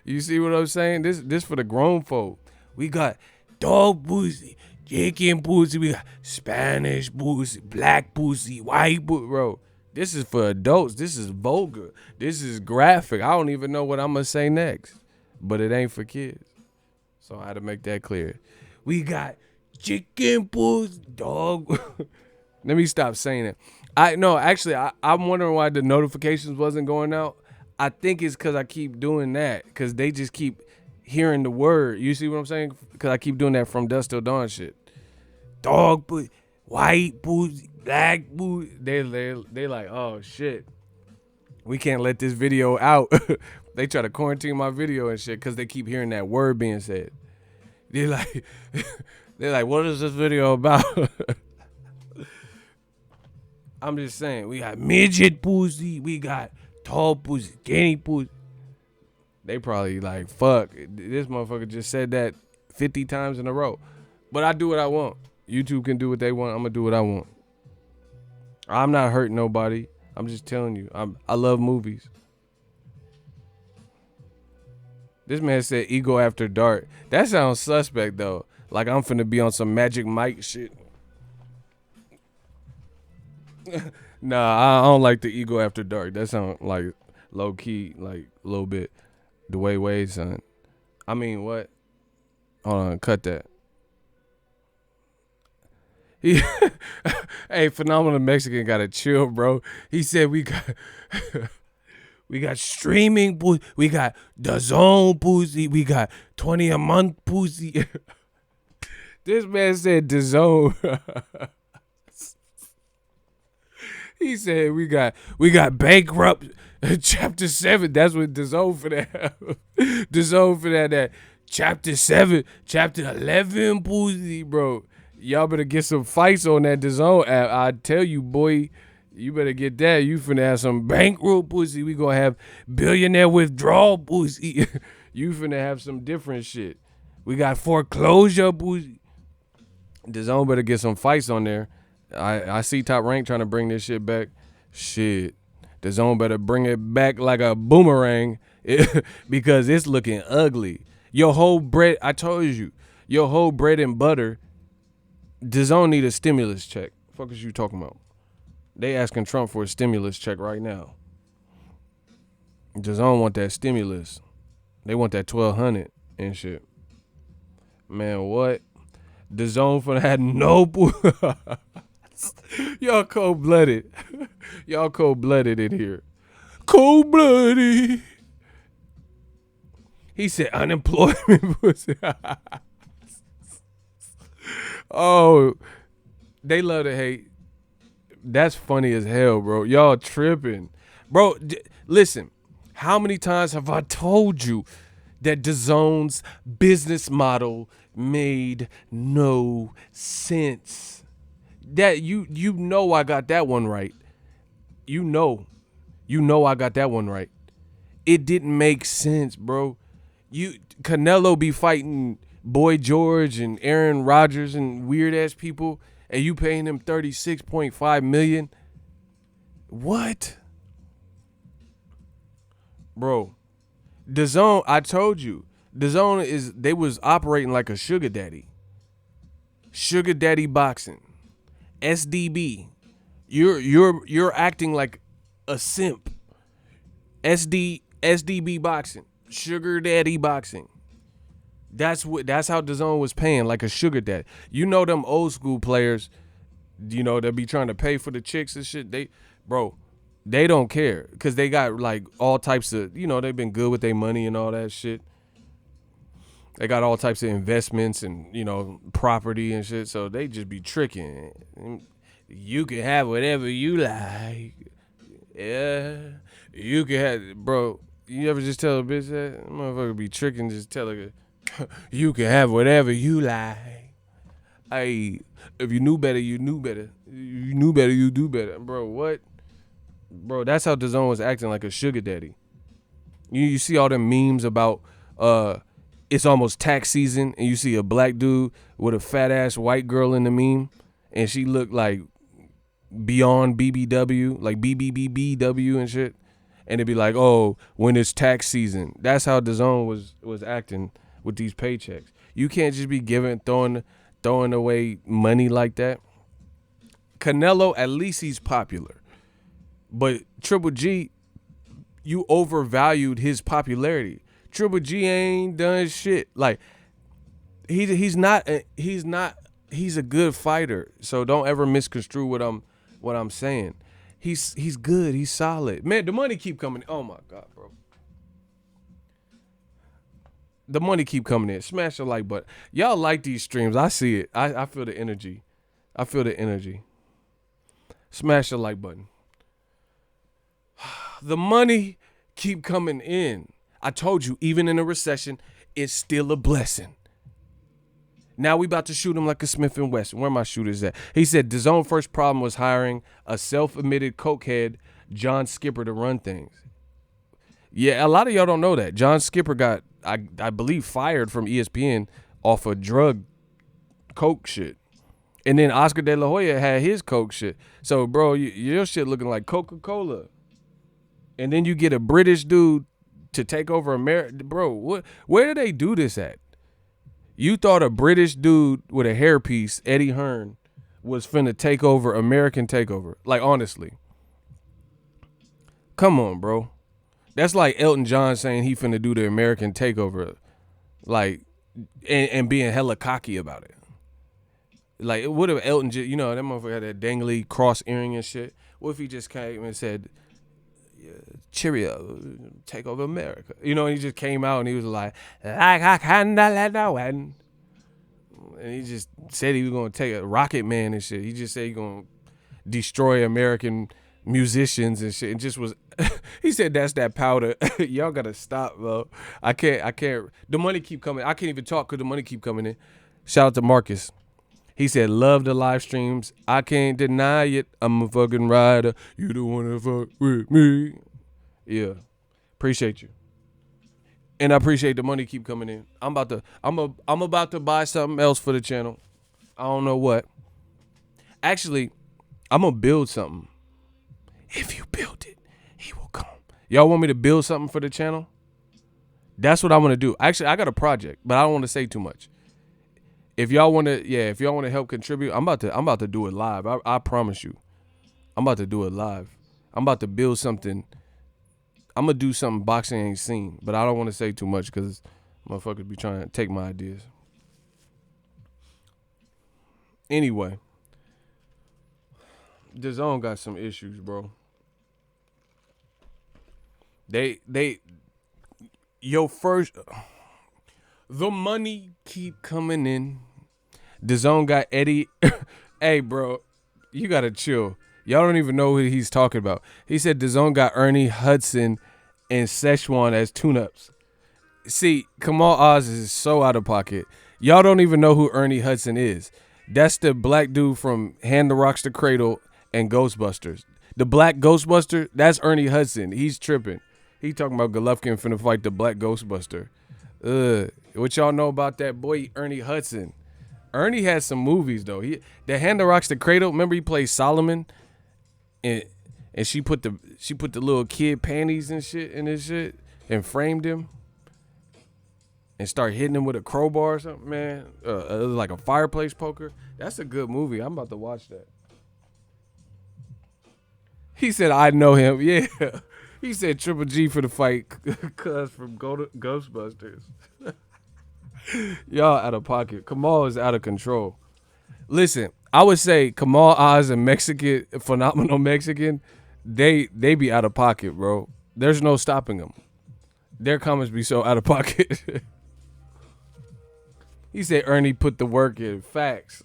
You see what I'm saying? This for the grown folk. We got dog pussy, chicken pussy, we got Spanish pussy, black pussy, white pussy, bro. This is for adults. This is vulgar. This is graphic. I don't even know what I'm gonna say next. But it ain't for kids. So I had to make that clear. We got chicken pussy, dog. Let me stop saying it. I'm wondering why the notifications wasn't going out. I think it's because I keep doing that. Because they just keep hearing the word. You see what I'm saying? Because I keep doing that from dusk till dawn shit. Dog pussy, white pussy, black pussy. They like, oh shit. We can't let this video out. They try to quarantine my video and shit because they keep hearing that word being said. They're like, what is this video about? I'm just saying, we got midget pussy, we got tall pussy, skinny pussy. They probably like, fuck, this motherfucker just said that 50 times in a row. But I do what I want. YouTube can do what they want. I'm gonna do what I want. I'm not hurting nobody. I'm just telling you, I love movies. This man said ego after dark. That sounds suspect though. Like I'm finna be on some Magic Mike shit. Nah, I don't like the ego after dark. That sounds like low key, like a little bit the way Wade son. I mean, what? Hold on, cut that. Hey, Phenomenal Mexican gotta chill, bro. He said we got streaming pussy, we got Dazn pussy, we got 20 a month pussy. This man said Dazn. He said we got bankrupt chapter 7. That's what Dazn for that. Dazn for that chapter 7, chapter 11 pussy, bro. Y'all better get some fights on that Dazn app. I tell you, boy, you better get that. You finna have some bankrupt pussy. We gonna have billionaire withdrawal pussy. You finna have some different shit. We got foreclosure pussy. Dazn better get some fights on there. I see Top Rank trying to bring this shit back. Shit. Dazn better bring it back like a boomerang because it's looking ugly. Your whole bread, I told you, your whole bread and butter, Dazn need a stimulus check. Fuck is you talking about? They asking Trump for a stimulus check right now. Dazn want that stimulus. They want that 1,200 and shit. Man, what? Dazn finna have no Y'all cold-blooded. Y'all cold-blooded in here. Cold-blooded. He said unemployment pussy. Oh, they love to hate. That's funny as hell, bro. Y'all tripping. Bro, listen. How many times have I told you that Dazn's business model made no sense? That you know I got that one right. You know I got that one right. It didn't make sense, bro. Canelo be fighting Boy George and Aaron Rodgers and weird ass people, and you paying him $36.5 million. What? Bro, DAZN, I told you, DAZN they was operating like a sugar daddy. Sugar daddy boxing. SDB. You're acting like a simp. SDB boxing. Sugar daddy boxing. That's how DAZN was paying, like a sugar daddy. You know them old school players, they'll be trying to pay for the chicks and shit. They don't care because they got like all types of, they've been good with their money and all that shit. They got all types of investments and, property and shit. So they just be tricking. You can have whatever you like. Yeah. You can have, bro. You ever just tell a bitch that? Motherfucker be tricking, just tell her, you can have whatever you like. Hey, if you knew better, you knew better. You knew better, you do better. Bro, what? Bro, that's how DAZN was acting, like a sugar daddy. You see all them memes about it's almost tax season, and you see a black dude with a fat ass white girl in the meme, and she looked like beyond BBW, like BBBBW and shit. And it'd be like, oh, when it's tax season. That's how DAZN was acting with these paychecks. You can't just be throwing away money like that. Canelo, at least he's popular. But Triple G, you overvalued his popularity. Triple G ain't done shit. Like, he's a good fighter. So don't ever misconstrue what I'm saying. He's good. He's solid. Man, the money keep coming. Oh my God, bro. The money keep coming in. Smash the like button. Y'all like these streams. I see it. I feel the energy. I feel the energy. Smash the like button. The money keep coming in. I told you, even in a recession, it's still a blessing. Now we about to shoot him like a Smith & Wesson. Where my shooters at? He said DAZN first problem was hiring a self-admitted cokehead, John Skipper, to run things. Yeah, a lot of y'all don't know that. John Skipper got, I believe, fired from ESPN off of drug coke shit. And then Oscar De La Hoya had his coke shit. So, bro, your shit looking like Coca-Cola. And then you get a British dude to take over America. Bro, where did they do this at? You thought a British dude with a hairpiece, Eddie Hearn, was finna take over American Takeover. Like, honestly. Come on, bro. That's like Elton John saying he finna do the American Takeover. Like, and being hella cocky about it. Like, what if Elton just, that motherfucker had that dangly cross earring and shit. What if he just came and said, Cheerio, take over America. And he just came out and he was like I kinda let that one. And he just said he was gonna take a Rocket Man and shit. He just said he gonna destroy American musicians and shit. And just was he said that's that powder. Y'all gotta stop, bro. I can't. The money keep coming. I can't even talk because the money keep coming in. Shout out to Marcus. He said, love the live streams. I can't deny it. I'm a fucking rider. You don't want to fuck with me. Yeah. Appreciate you. And I appreciate the money keep coming in. I'm about to buy something else for the channel. I don't know what. Actually, I'm going to build something. If you build it, he will come. Y'all want me to build something for the channel? That's what I want to do. Actually, I got a project, but I don't want to say too much. If y'all want to help contribute, I'm about to do it live. I promise you. I'm about to do it live. I'm about to build something. I'm going to do something boxing ain't seen, but I don't want to say too much because motherfuckers be trying to take my ideas. Anyway, DAZN got some issues, bro. The money keep coming in. DAZN got Eddie. Hey, bro, you got to chill. Y'all don't even know what he's talking about. He said DAZN got Ernie Hudson and Szechuan as tune-ups. See, Kamal Oz is so out of pocket. Y'all don't even know who Ernie Hudson is. That's the black dude from Hand the Rocks to Cradle and Ghostbusters. The black Ghostbuster, that's Ernie Hudson. He's tripping. He talking about Golovkin finna fight the black Ghostbuster. What y'all know about that boy Ernie Hudson? Ernie has some movies though. The Hand the Rocks to Cradle. Remember he played Solomon, and she put the little kid panties and shit in his shit and framed him and start hitting him with a crowbar or something. Man, it was like a fireplace poker. That's a good movie. I'm about to watch that. He said, I know him. Yeah. He said Triple G for the fight, cuz from Ghostbusters. Y'all out of pocket. Kamal is out of control. Listen, I would say Kamal Oz and Mexican, phenomenal Mexican, they be out of pocket, bro. There's no stopping them. Their comments be so out of pocket. He said Ernie put the work in. Facts.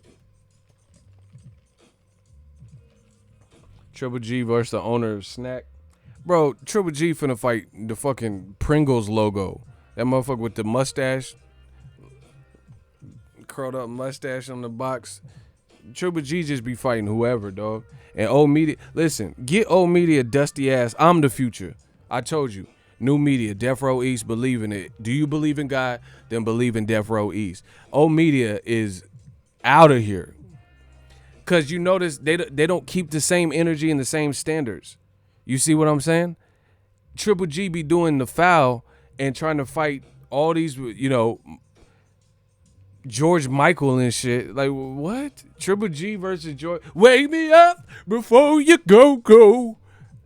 Triple G versus the owner of Snack. Bro, Triple G finna fight the fucking Pringles logo. That motherfucker with the mustache. Curled up mustache on the box. Triple G just be fighting whoever, dog. And old media, listen, get old media dusty ass. I'm the future. I told you. New media, Death Row East, believe in it. Do you believe in God? Then believe in Death Row East. Old media is out of here. Cause you notice they don't keep the same energy and the same standards. You see what I'm saying? Triple G be doing the foul and trying to fight all these, George Michael and shit. Like, what? Triple G versus George. Wake me up before you go.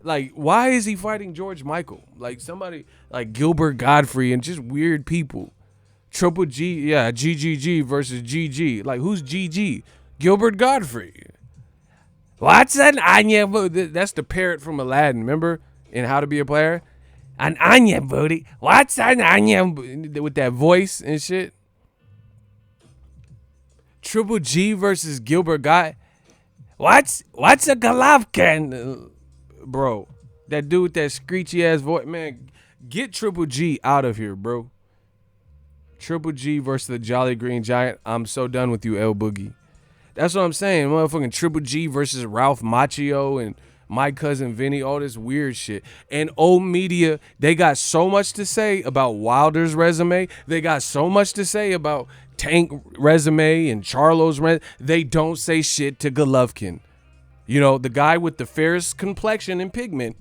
Like, why is he fighting George Michael? Like, somebody like Gilbert Godfrey and just weird people. Triple G, yeah, GGG versus GG. Like, who's GG? Gilbert Godfrey. What's an onion? That's the parrot from Aladdin, remember? In How to Be a Player? An onion booty. What's an onion? With that voice and shit. Triple G versus Gilbert God. What's a Golovkin? Bro, that dude with that screechy ass voice. Man, get Triple G out of here, bro. Triple G versus the Jolly Green Giant. I'm so done with you, El Boogie. That's what I'm saying. Motherfucking Triple G versus Ralph Macchio and My Cousin Vinny, all this weird shit. And old media, they got so much to say about Wilder's resume. They got so much to say about Tank resume and Charlo's resume. They don't say shit to Golovkin. You know, the guy with the fairest complexion and pigment.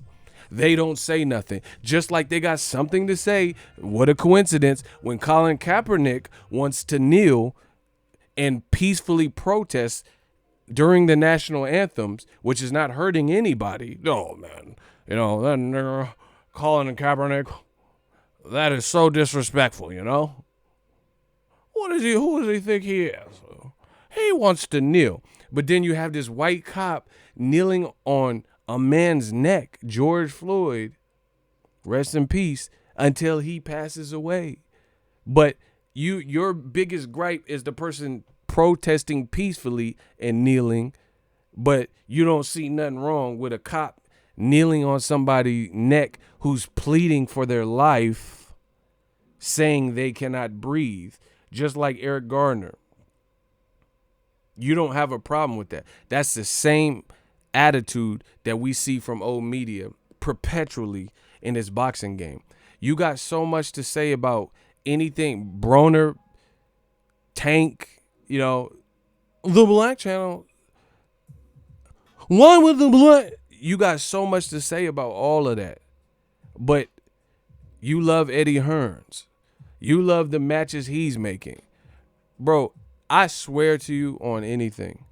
They don't say nothing. Just like they got something to say. What a coincidence when Colin Kaepernick wants to kneel and peacefully protest during the national anthems, which is not hurting anybody. No, man. You know, then Colin Kaepernick, that is so disrespectful, you know? Who does he think he is? He wants to kneel. But then you have this white cop kneeling on a man's neck, George Floyd, rest in peace, until he passes away. But your biggest gripe is the person protesting peacefully and kneeling, but you don't see nothing wrong with a cop kneeling on somebody's neck who's pleading for their life, saying they cannot breathe, just like Eric Gardner. You don't have a problem with that. That's the same attitude that we see from old media perpetually in this boxing game. You got so much to say about anything. Broner, Tank, the Black Channel. One with the blood. You got so much to say about all of that. But you love Eddie Hearns. You love the matches he's making. Bro, I swear to you on anything,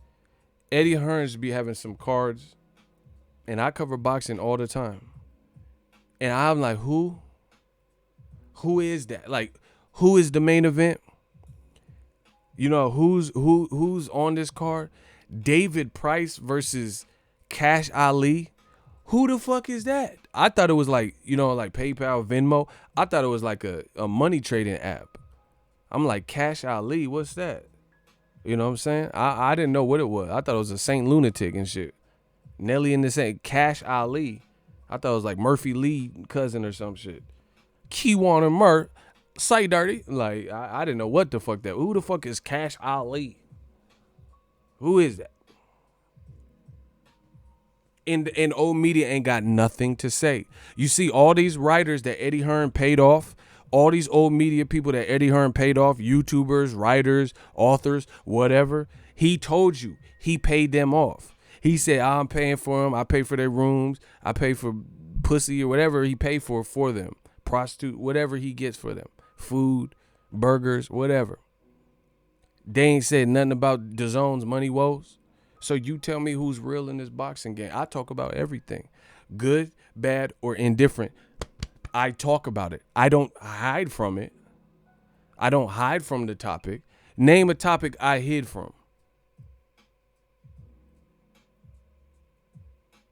Eddie Hearns be having some cards, and I cover boxing all the time. And I'm like, who? Who is that? Like, who is the main event? You know, who's on this card? David Price versus Cash Ali. Who the fuck is that? I thought it was like, like PayPal, Venmo. I thought it was like a money trading app. I'm like, Cash Ali, what's that? You know what I'm saying? I didn't know what it was. I thought it was a Saint Lunatic and shit. Nelly and the Saint, Cash Ali. I thought it was like Murphy Lee cousin or some shit. Keywan and Murph. Say dirty. Like, I didn't know what the fuck that. Who the fuck is Cash Ali? Who is that? And old media ain't got nothing to say. You see all these writers that Eddie Hearn paid off, all these old media people that Eddie Hearn paid off, YouTubers, writers, authors, whatever. He told you he paid them off. He said, I'm paying for them. I pay for their rooms. I pay for pussy or whatever he paid for them. Prostitute, whatever he gets for them. Food, burgers, whatever. They ain't said nothing about Dazon's money woes. So you tell me who's real in this boxing game. I talk about everything. Good, bad, or indifferent. I talk about it. I don't hide from it. I don't hide from the topic. Name a topic I hid from.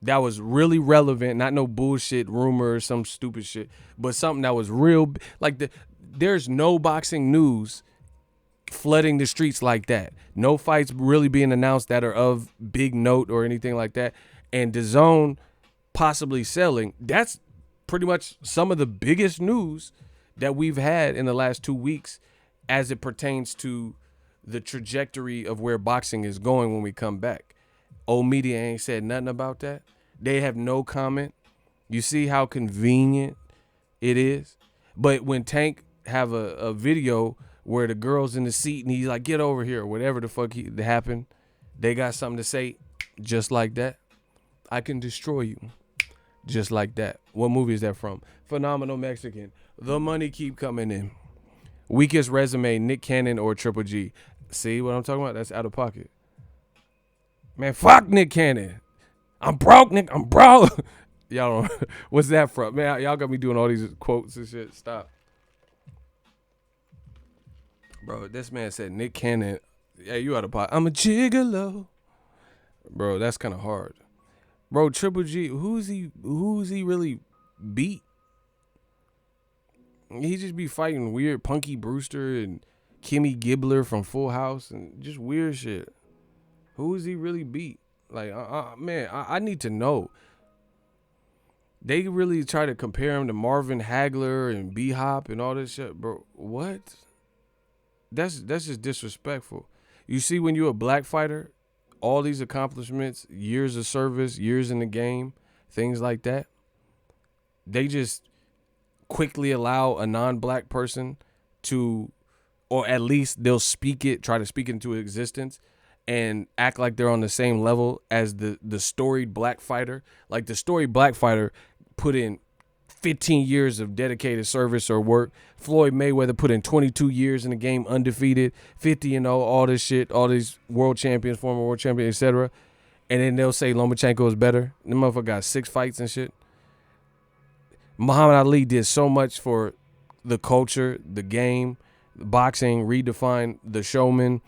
That was really relevant, not no bullshit rumor or some stupid shit, but something that was real. Like there's no boxing news flooding the streets like that. No fights really being announced that are of big note or anything like that. And DAZN possibly selling, that's pretty much some of the biggest news that we've had in the last 2 weeks as it pertains to the trajectory of where boxing is going when we come back. Old media ain't said nothing about that. They have no comment. You see how convenient it is? But when Tank have a video where the girl's in the seat and he's like, get over here, or whatever the fuck happened, they got something to say just like that. I can destroy you just like that. What movie is that from? Phenomenal Mexican. The money keep coming in. Weakest resume, Nick Cannon or Triple G. See what I'm talking about? That's out of pocket. Man, fuck Nick Cannon. I'm broke, Nick. I'm broke. Y'all don't. What's that from? Man, y'all got me doing all these quotes and shit. Stop. Bro, this man said Nick Cannon. Yeah, you out of pocket. I'm a gigolo. Bro, that's kind of hard. Bro, Triple G, who's he really beat? He just be fighting weird Punky Brewster and Kimmy Gibbler from Full House and just weird shit. Who is he really beat? Like, man, I need to know. They really try to compare him to Marvin Hagler and B-Hop and all this shit, bro. What? That's just disrespectful. You see, when you're a black fighter, all these accomplishments, years of service, years in the game, things like that, they just quickly allow a non-black person to, or at least they'll try to speak it into existence and act like they're on the same level as the storied black fighter. Like the storied black fighter put in 15 years of dedicated service or work. Floyd Mayweather put in 22 years in the game, undefeated, 50-0, all this shit, all these world champions, former world champions, etc. And then they'll say Lomachenko is better. The motherfucker got 6 fights and shit. Muhammad Ali did so much for the culture, the game, boxing, redefined the showman,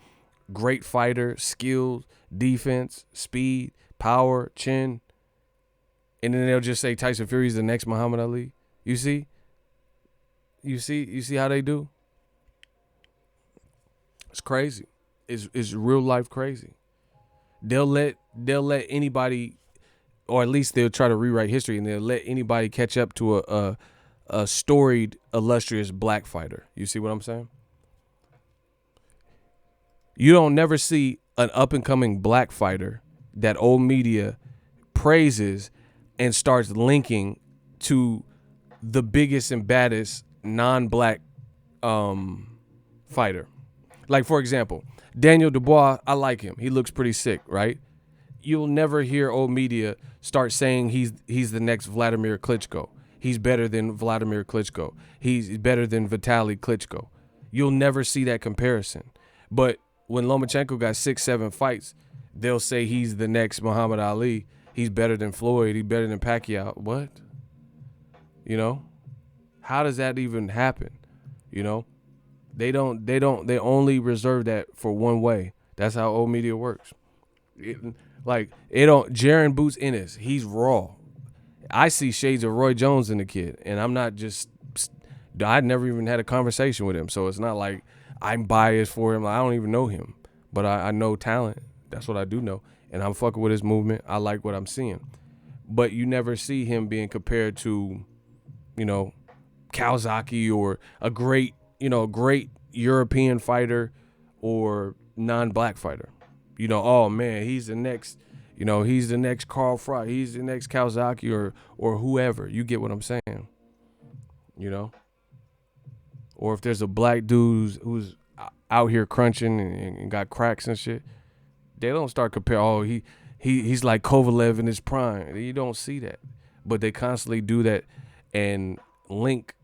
great fighter, skills, defense, speed, power, chin. And then they'll just say Tyson Fury's the next Muhammad Ali. You see? You see how they do? It's crazy. It's real life crazy. They'll let anybody, or at least they'll try to rewrite history, and they'll let anybody catch up to a storied, illustrious black fighter. You see what I'm saying? You don't never see an up-and-coming black fighter that old media praises and starts linking to the biggest and baddest non-black fighter. Like, for example, Daniel Dubois, I like him. He looks pretty sick, right? You'll never hear old media start saying he's the next Vladimir Klitschko. He's better than Vladimir Klitschko. He's better than Vitaly Klitschko. You'll never see that comparison. But when Lomachenko got 6-7 fights, they'll say he's the next Muhammad Ali. He's better than Floyd. He's better than Pacquiao. What? You know? How does that even happen? You know? They only reserve that for one way. That's how old media works. Jaron Boots Ennis, he's raw. I see shades of Roy Jones in the kid, and I never even had a conversation with him, so it's not like I'm biased for him. I don't even know him, but I know talent. That's what I do know, and I'm fucking with his movement. I like what I'm seeing, but you never see him being compared to, Kawasaki or a great European fighter or non-black fighter. Oh man, he's the next, he's the next Carl Fry, he's the next Kawasaki or whoever. You get what I'm saying? Or if there's a black dude who's out here crunching and got cracks and shit, they don't start comparing. Oh, he's like Kovalev in his prime. You don't see that, but they constantly do that and link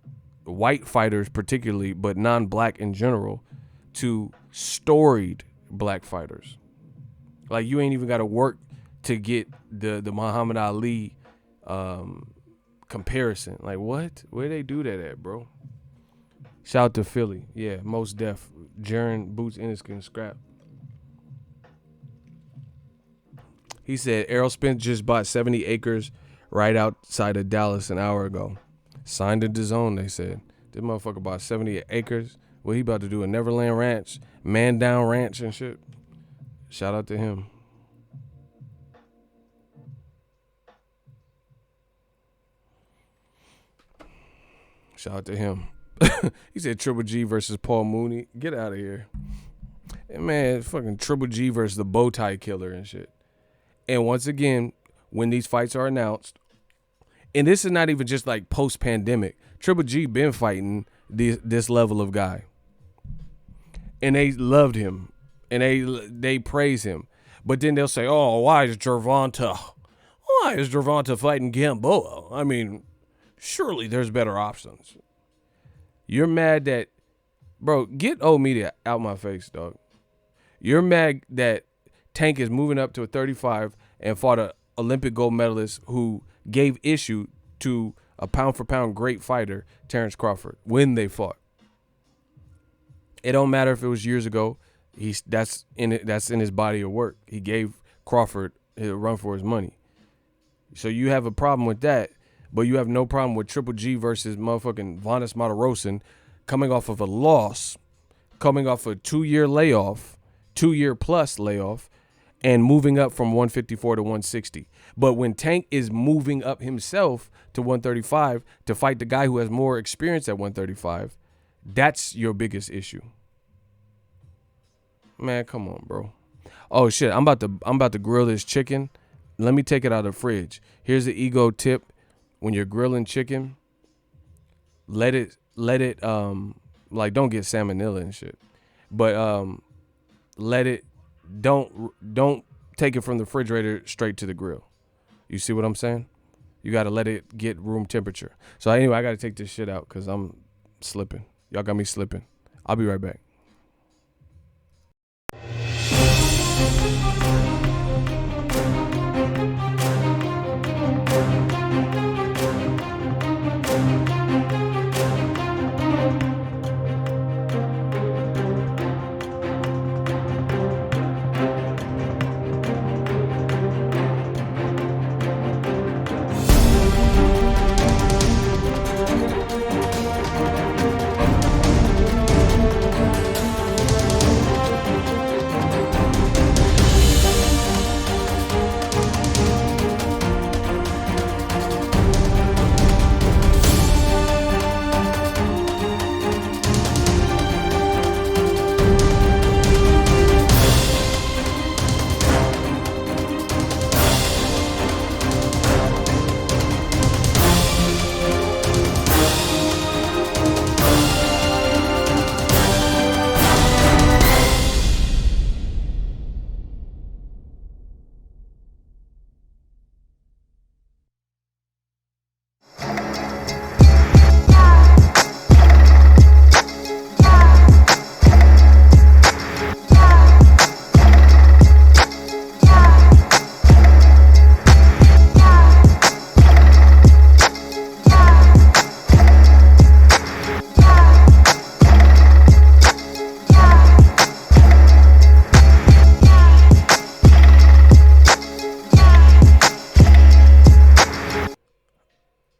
white fighters particularly, but non-black in general, to storied black fighters. Like you ain't even got to work to get the Muhammad Ali comparison. Like what? Where they do that at, bro? Shout out to Philly. Yeah, most def. Jaron Boots Ennis can scrap. He said Errol Spence just bought 70 acres right outside of Dallas an hour ago. Signed to Dazn, they said. This motherfucker bought 70 acres. What he about to do? A Neverland Ranch, Man Down Ranch and shit. Shout out to him. Shout out to him. He said Triple G versus Paul Mooney. Get out of here. And man, fucking Triple G versus the bow tie killer and shit. And once again, when these fights are announced, and this is not even just like post-pandemic, Triple G been fighting this level of guy. And they loved him. And they praise him. But then they'll say, oh, why is Gervonta fighting Gamboa? I mean, surely there's better options. You're mad that, bro, get old media out my face, dog. You're mad that Tank is moving up to a 35 and fought an Olympic gold medalist who gave issue to a pound-for-pound great fighter, Terrence Crawford, when they fought. It don't matter if it was years ago. That's in his body of work. He gave Crawford a run for his money. So you have a problem with that, but you have no problem with Triple G versus motherfucking Vanes Martirosyan coming off of a loss, coming off a 2-year layoff, 2-year plus layoff, and moving up from 154 to 160. But when Tank is moving up himself to 135 to fight the guy who has more experience at 135, that's your biggest issue. Man, come on, bro. Oh shit, I'm about to grill this chicken. Let me take it out of the fridge. Here's the ego tip. When you're grilling chicken, let it like don't get salmonella and shit. But don't take it from the refrigerator straight to the grill. You see what I'm saying? You got to let it get room temperature. So anyway, I got to take this shit out cuz I'm slipping. Y'all got me slipping. I'll be right back.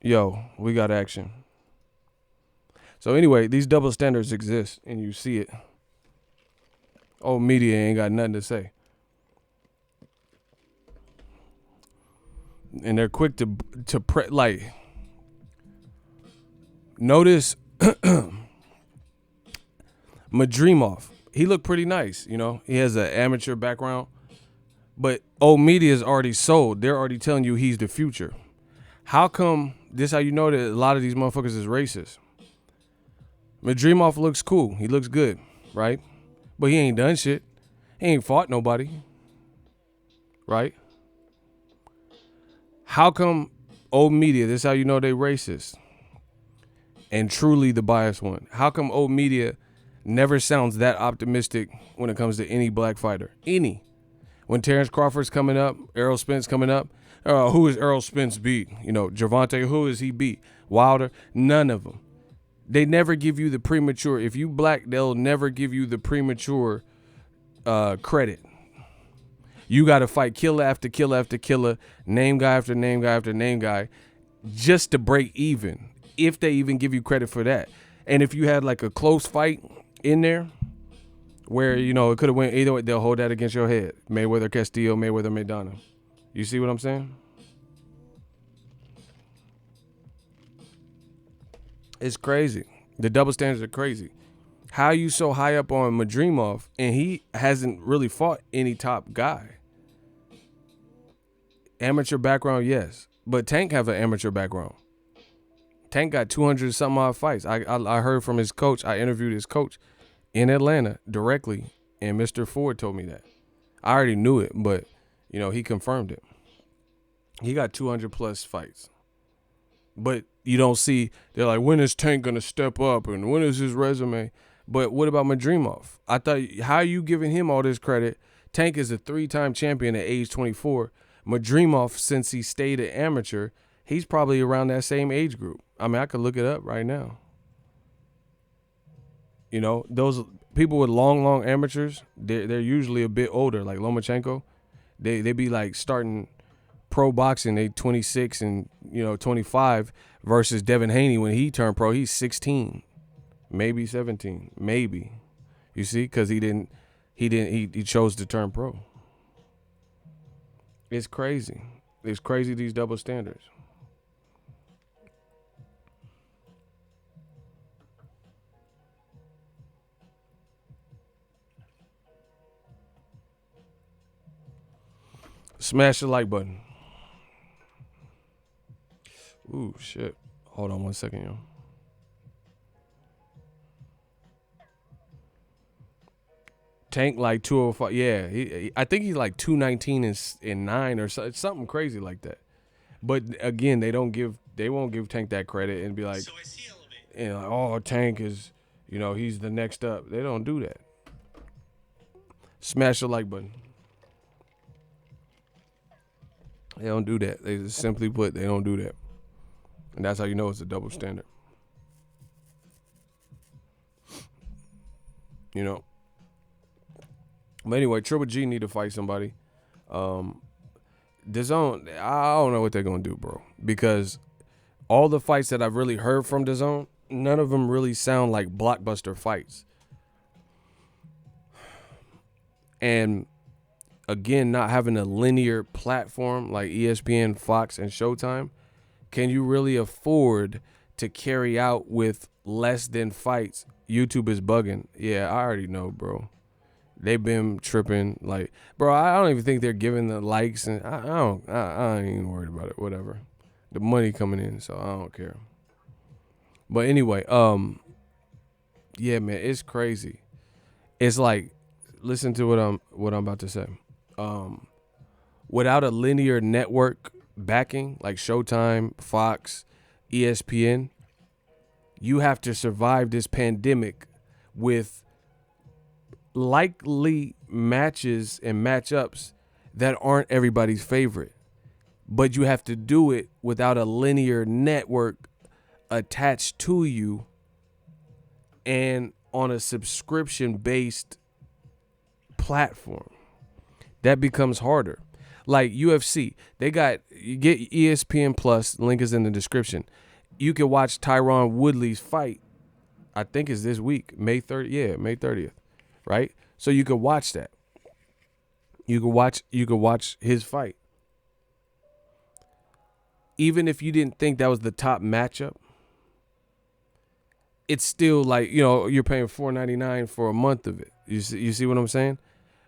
Yo, we got action. So anyway, these double standards exist and you see it. Old media ain't got nothing to say. And they're quick to like notice Madrimov. He looked pretty nice, you know. He has an amateur background, But old media is already sold. They're already telling you he's the future. How come this how you know that a lot of these motherfuckers is racist? Madrimov looks cool. He looks good, right? But he ain't done shit. He ain't fought nobody, right? How come old media, this is how you know they racist and truly the biased one? How come old media never sounds that optimistic when it comes to any black fighter? Any. When Terrence Crawford's coming up, Errol Spence coming up, who is Errol Spence beat? You know, Gervonta, who is he beat? Wilder? None of them. They never give you the premature. If you black, they'll never give you the premature credit. You got to fight killer after killer after killer, name guy after name guy after name guy, just to break even, if they even give you credit for that. And if you had like a close fight in there where, you know, it could have went either way, they'll hold that against your head. Mayweather Castillo, Mayweather Maidana. You see what I'm saying? It's crazy. The double standards are crazy. How are you so high up on Madrimov and he hasn't really fought any top guy? Amateur background, yes. But Tank have an amateur background. Tank got 200 something odd fights. I heard from his coach. I interviewed his coach in Atlanta directly, and Mr. Ford told me that. I already knew it, but, you know, he confirmed it. He got 200 plus fights. But you don't see, they're like, when is Tank going to step up and when is his resume? But what about Madrimov? I thought, how are you giving him all this credit? Tank is a 3-time champion at age 24. Madrimov, since he stayed an amateur, he's probably around that same age group. I mean, I could look it up right now. You know, those people with long amateurs, they're usually a bit older, like Lomachenko. They be like starting pro boxing, they 26 and, you know, 25 versus Devin Haney when he turned pro, he's 16, maybe 17, maybe. You see, because he chose to turn pro. It's crazy. It's crazy, these double standards. Smash the like button. Ooh, shit. Hold on 1 second, yo. Tank like 205. Yeah, I think he's like 219 and 9 or something crazy like that. But again, they won't give Tank that credit and be like, you know, oh, Tank is, you know, he's the next up. They don't do that. Smash the like button. They don't do that. They just simply put, they don't do that. And that's how you know it's a double standard. You know. But anyway, Triple G need to fight somebody. Dazn, I don't know what they're going to do, bro. Because all the fights that I've really heard from Dazn, none of them really sound like blockbuster fights. And again, not having a linear platform like ESPN, Fox, and Showtime, can you really afford to carry out with less than fights? YouTube is bugging. Yeah, I already know, bro. They've been tripping. Like, bro, I don't even think they're giving the likes, and I ain't even worried about it. Whatever. The money coming in, so I don't care. But anyway, yeah, man, it's crazy. It's like, listen to what I'm about to say. Without a linear network backing like Showtime, Fox, ESPN, you have to survive this pandemic with likely matches and matchups that aren't everybody's favorite. But you have to do it without a linear network attached to you and on a subscription-based platform. That becomes harder. Like UFC, you get ESPN Plus, link is in the description. You can watch Tyron Woodley's fight, I think it's this week, May 30th. Yeah, May 30th. Right? So you could watch that. You could watch his fight. Even if you didn't think that was the top matchup, it's still like, you know, you're paying $4.99 for a month of it. You see what I'm saying?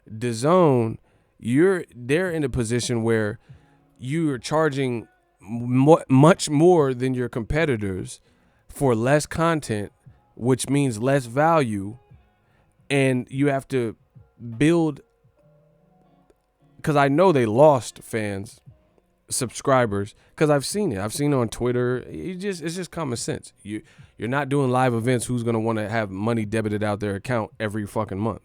DAZN, they're in a position where you are charging much more than your competitors for less content, which means less value, and you have to build. Because I know they lost fans, subscribers, because I've seen it. I've seen it on Twitter. It's just common sense. You're not doing live events. Who's gonna want to have money debited out their account every fucking month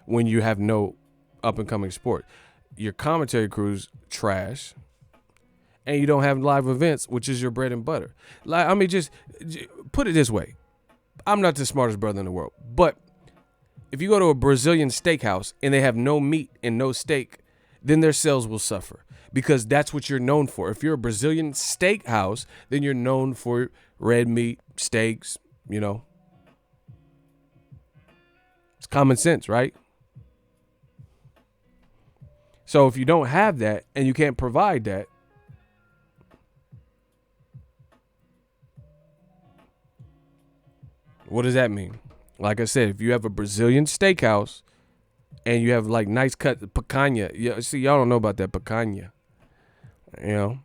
when you have no up and coming sport? Your commentary crew's trash, and you don't have live events, which is your bread and butter. Like, I mean, just put it this way: I'm not the smartest brother in the world, but if you go to a Brazilian steakhouse and they have no meat and no steak, then their sales will suffer, because that's what you're known for. If you're a Brazilian steakhouse, then you're known for red meat, steaks, you know. It's common sense, right? So if you don't have that and you can't provide that, what does that mean? Like I said, if you have a Brazilian steakhouse and you have like nice cut picanha, yeah, see, y'all don't know about that picanha, you know,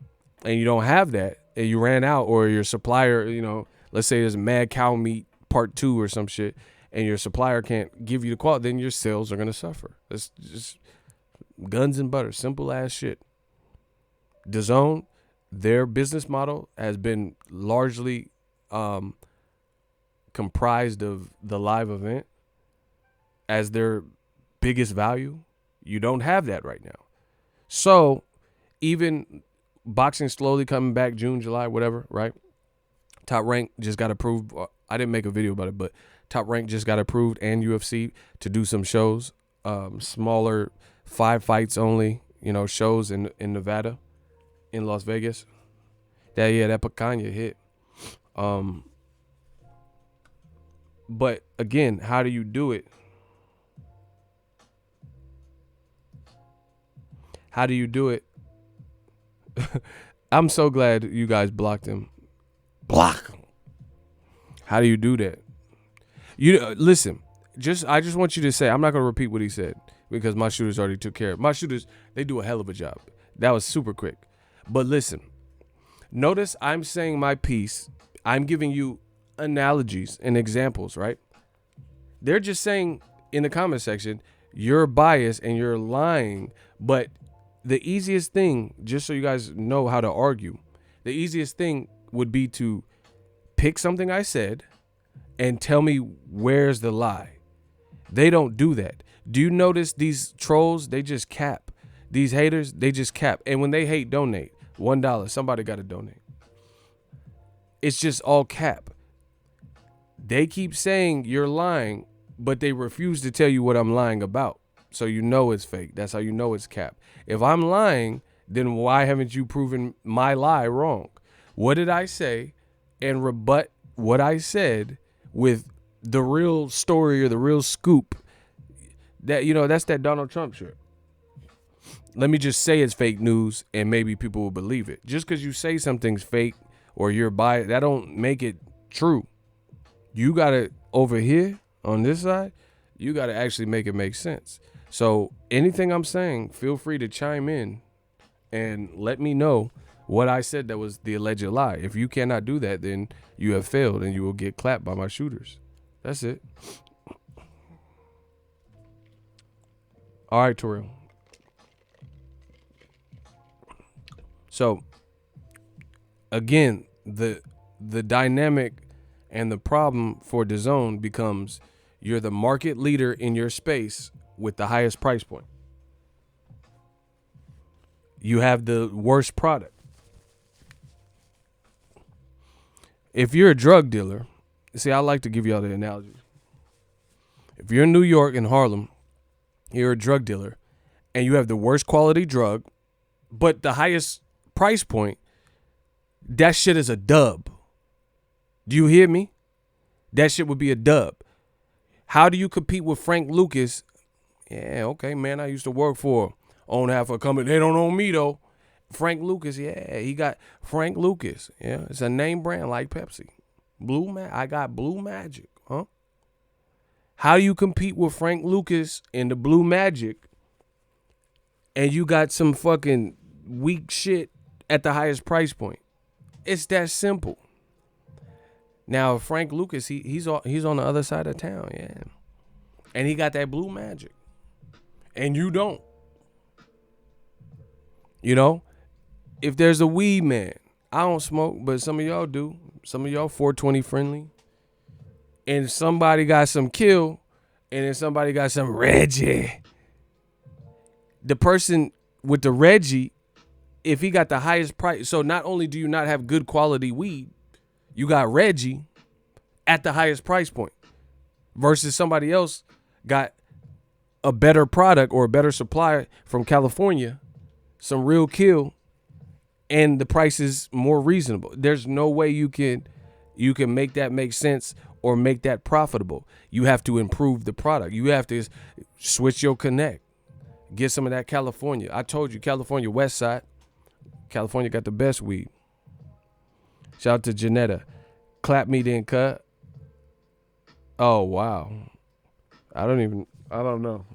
and you don't have that, and you ran out, or your supplier, you know, let's say there's mad cow meat part 2 or some shit, and your supplier can't give you the quality, then your sales are gonna suffer. That's just guns and butter, simple ass shit. Dazn, their business model has been largely comprised of the live event as their biggest value. You don't have that right now. So even boxing slowly coming back, June, July, whatever, right? Top Rank just got approved. I didn't make a video about it, but Top Rank just got approved, and UFC, to do some shows, smaller 5 fights only, you know, shows in Nevada, in Las Vegas. That picanha hit. But again, how do you do it? How do you do it? I'm so glad you guys blocked him. Block him. How do you do that? You listen. I just want you to say. I'm not gonna repeat what he said, because my shooters already took care of. My shooters, they do a hell of a job. That was super quick. But listen, notice I'm saying my piece. I'm giving you analogies and examples, right? They're just saying in the comment section, you're biased and you're lying. But the easiest thing, just so you guys know how to argue, the easiest thing would be to pick something I said and tell me where's the lie. They don't do that. Do you notice these trolls? They just cap. These haters, they just cap. And when they hate, donate. $1. Somebody got to donate. It's just all cap. They keep saying you're lying, but they refuse to tell you what I'm lying about. So you know it's fake. That's how you know it's cap. If I'm lying, then why haven't you proven my lie wrong? What did I say? And rebut what I said with the real story or the real scoop. That, you know, that's that Donald Trump shit. Let me just say it's fake news and maybe people will believe it. Just because you say something's fake or you're biased, that don't make it true. You got to, over here on this side, you got to actually make it make sense. So anything I'm saying, feel free to chime in and let me know what I said that was the alleged lie. If you cannot do that, then you have failed and you will get clapped by my shooters. That's it. All right, Terrell. So again, the dynamic and the problem for Dazn becomes you're the market leader in your space with the highest price point. You have the worst product. If you're a drug dealer, see, I like to give y'all the analogy. If you're in New York and Harlem, you're a drug dealer and you have the worst quality drug, but the highest price point, that shit is a dub. Do you hear me? That shit would be a dub. How do you compete with Frank Lucas? Yeah, okay, man, I used to work for him. Own half a company. They don't own me, though. Frank Lucas, yeah, he got Frank Lucas. Yeah, it's a name brand like Pepsi. I got Blue Magic, huh? How do you compete with Frank Lucas in the Blue Magic and you got some fucking weak shit at the highest price point. It's that simple. Now Frank Lucas, he's on the other side of town, yeah, and he got that blue magic, and you don't. You know, if there's a weed man, I don't smoke, but some of y'all do. Some of y'all 420 friendly, and somebody got some kill, and then somebody got some Reggie. The person with the Reggie, if he got the highest price, so not only do you not have good quality weed, you got Reggie at the highest price point versus somebody else got a better product or a better supply from California, some real kill, and the price is more reasonable. There's no way you can make that make sense or make that profitable. You have to improve the product. You have to switch your connect. Get some of that California. I told you, California West Side. California got the best weed. Shout out to Janetta. Clap me then cut. Oh, wow. I don't know.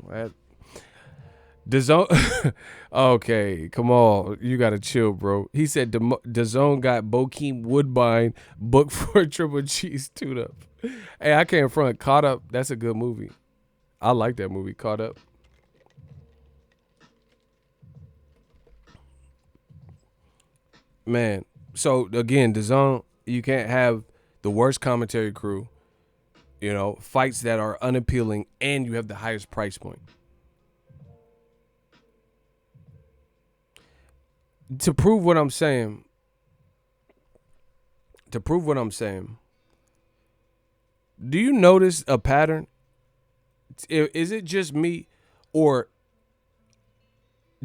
DAZN. Okay, come on. You got to chill, bro. He said DAZN got Bokeem Woodbine booked for a triple cheese tune-up. Hey, I can't front. Caught Up. That's a good movie. I like that movie, Caught Up. Man, so again, DAZN, you can't have the worst commentary crew, you know, fights that are unappealing, and you have the highest price point. To prove what I'm saying, do you notice a pattern? Is it just me, or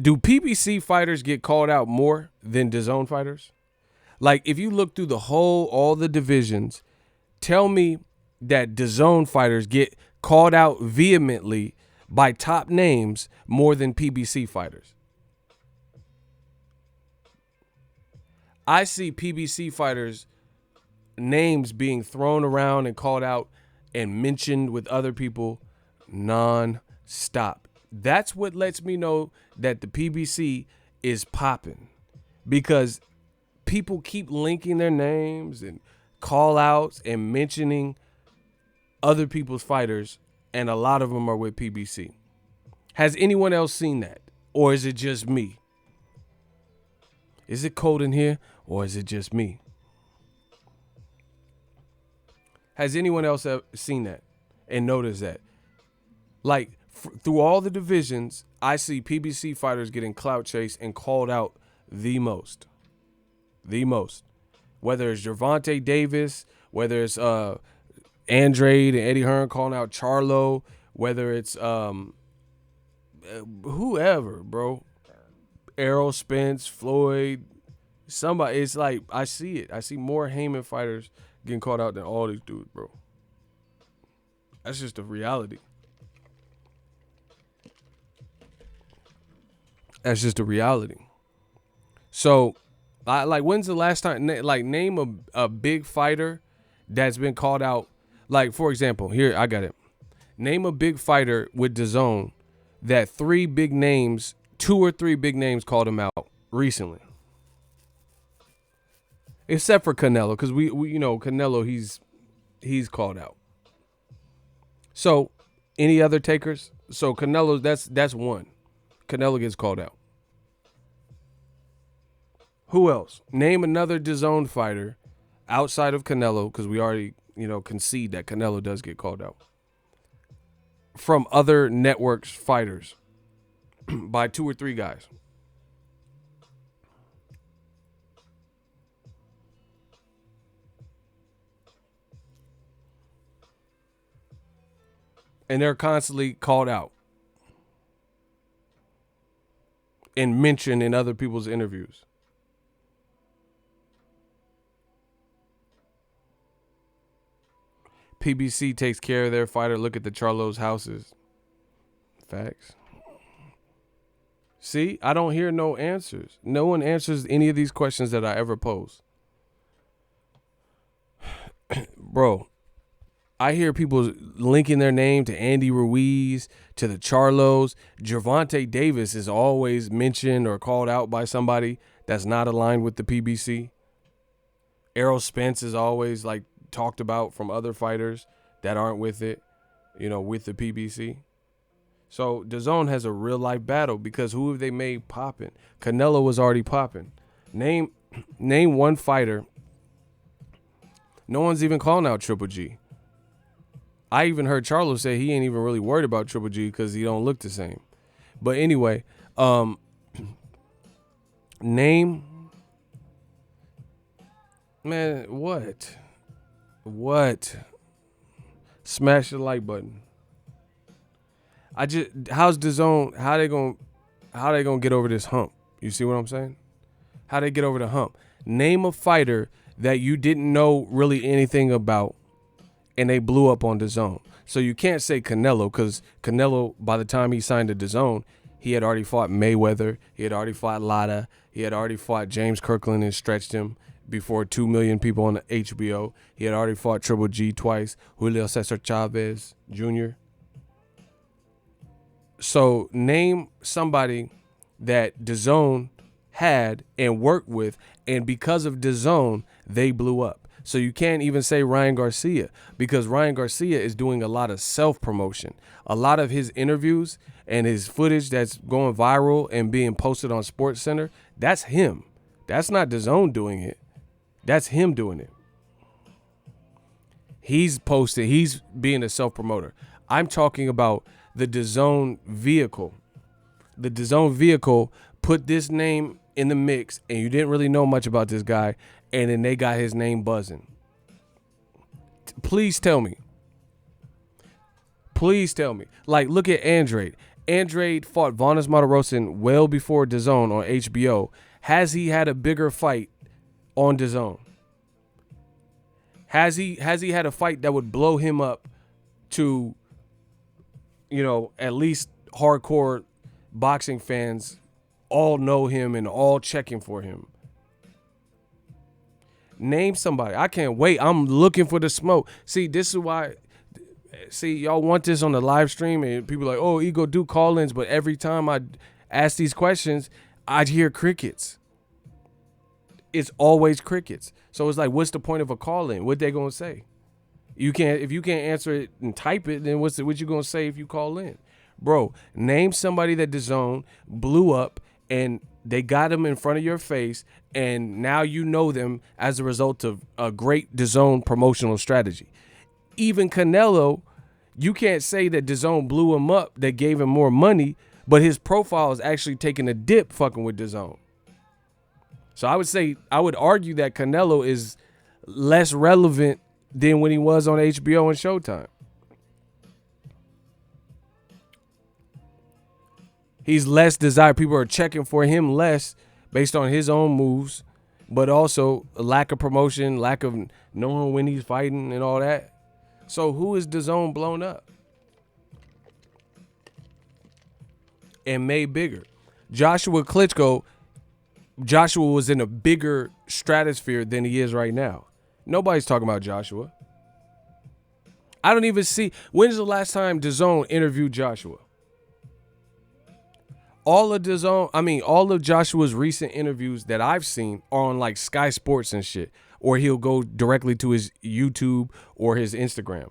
do PBC fighters get called out more than DAZN fighters? Like, if you look through all the divisions, tell me that DAZN fighters get called out vehemently by top names more than PBC fighters. I see PBC fighters' names being thrown around and called out and mentioned with other people non-stop. That's what lets me know that the PBC is popping, because people keep linking their names and call outs and mentioning other people's fighters, and a lot of them are with PBC. Has anyone else seen that? Or is it just me? Is it cold in here, or is it just me? Has anyone else seen that and noticed that? Like, through all the divisions, I see PBC fighters getting clout chased and called out the most. The most. Whether it's Gervonta Davis, whether it's Andrade and Eddie Hearn calling out Charlo, whether it's whoever, bro. Errol Spence, Floyd, somebody. It's like, I see it. I see more Heyman fighters getting called out than all these dudes, bro. That's just the reality. That's just the reality. So, when's the last time? Name a big fighter that's been called out. Like, for example, here, I got it. Name a big fighter with DAZN that two or three big names called him out recently. Except for Canelo, because we you know, Canelo, he's called out. So, any other takers? So, Canelo, that's one. Canelo gets called out. Who else? Name another DAZN fighter outside of Canelo, because we already, concede that Canelo does get called out. From other networks fighters by two or three guys. And they're constantly called out and mentioned in other people's interviews. PBC takes care of their fighter. Look at the Charlo's houses. Facts. See, I don't hear no answers. No one answers any of these questions that I ever pose. Bro, I hear people linking their name to Andy Ruiz, to the Charlos. Gervonta Davis is always mentioned or called out by somebody that's not aligned with the PBC. Errol Spence is always like talked about from other fighters that aren't with it, with the PBC. So DAZN has a real life battle because who have they made popping? Canelo was already popping. Name one fighter. No one's even calling out Triple G. I even heard Charlo say he ain't even really worried about Triple G because he don't look the same. But anyway, name, man, what? Smash the like button. How's DAZN? How they gonna get over this hump? You see what I'm saying? How they get over the hump? Name a fighter that you didn't know really anything about, and they blew up on DAZN. So you can't say Canelo because Canelo, by the time he signed to DAZN, he had already fought Mayweather. He had already fought Lada. He had already fought James Kirkland and stretched him before 2 million people on the HBO. He had already fought Triple G twice, Julio Cesar Chavez Jr. So name somebody that DAZN had and worked with, and because of DAZN, they blew up. So you can't even say Ryan Garcia because Ryan Garcia is doing a lot of self-promotion. A lot of his interviews and his footage that's going viral and being posted on SportsCenter, that's him. That's not DAZN doing it. That's him doing it. He's posted. He's being a self-promoter. I'm talking about the DAZN vehicle. The DAZN vehicle put this name in the mix, and you didn't really know much about this guy, and then they got his name buzzing. Please tell me. Please tell me. Like, look at Andrade. Andrade fought Vanes Martirosyan well before DAZN on HBO. Has he had a bigger fight on DAZN? Has he had a fight that would blow him up to, at least hardcore boxing fans all know him and all checking for him? Name somebody. I can't wait. I'm looking for the smoke. See, this is why. See, y'all want this on the live stream, and people are like, oh, Ego do call-ins, but every time I ask these questions, I hear crickets. It's always crickets. So it's like, what's the point of a call-in? What they gonna say? If you can't answer it and type it, then what you gonna say if you call in? Bro, name somebody that DAZN blew up and they got them in front of your face, and now you know them as a result of a great DAZN promotional strategy. Even Canelo, you can't say that DAZN blew him up, that gave him more money, but his profile is actually taking a dip fucking with DAZN. So I would argue that Canelo is less relevant than when he was on HBO and Showtime. He's less desired. People are checking for him less based on his own moves, but also a lack of promotion, lack of knowing when he's fighting and all that. So who is DAZN blown up and made bigger? Joshua Klitschko. Joshua was in a bigger stratosphere than he is right now. Nobody's talking about Joshua. I don't even see. When's the last time DAZN interviewed Joshua? All of Joshua's recent interviews that I've seen are on like Sky Sports and shit, or he'll go directly to his YouTube or his Instagram.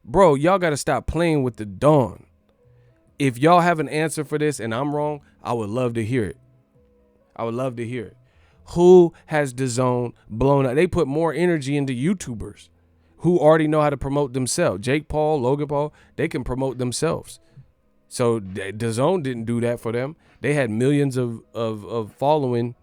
Bro, y'all got to stop playing with the dawn. If y'all have an answer for this and I'm wrong, I would love to hear it. I would love to hear it. Who has DAZN blown up? They put more energy into YouTubers who already know how to promote themselves. Jake Paul, Logan Paul, they can promote themselves. So DAZN didn't do that for them. They had millions of following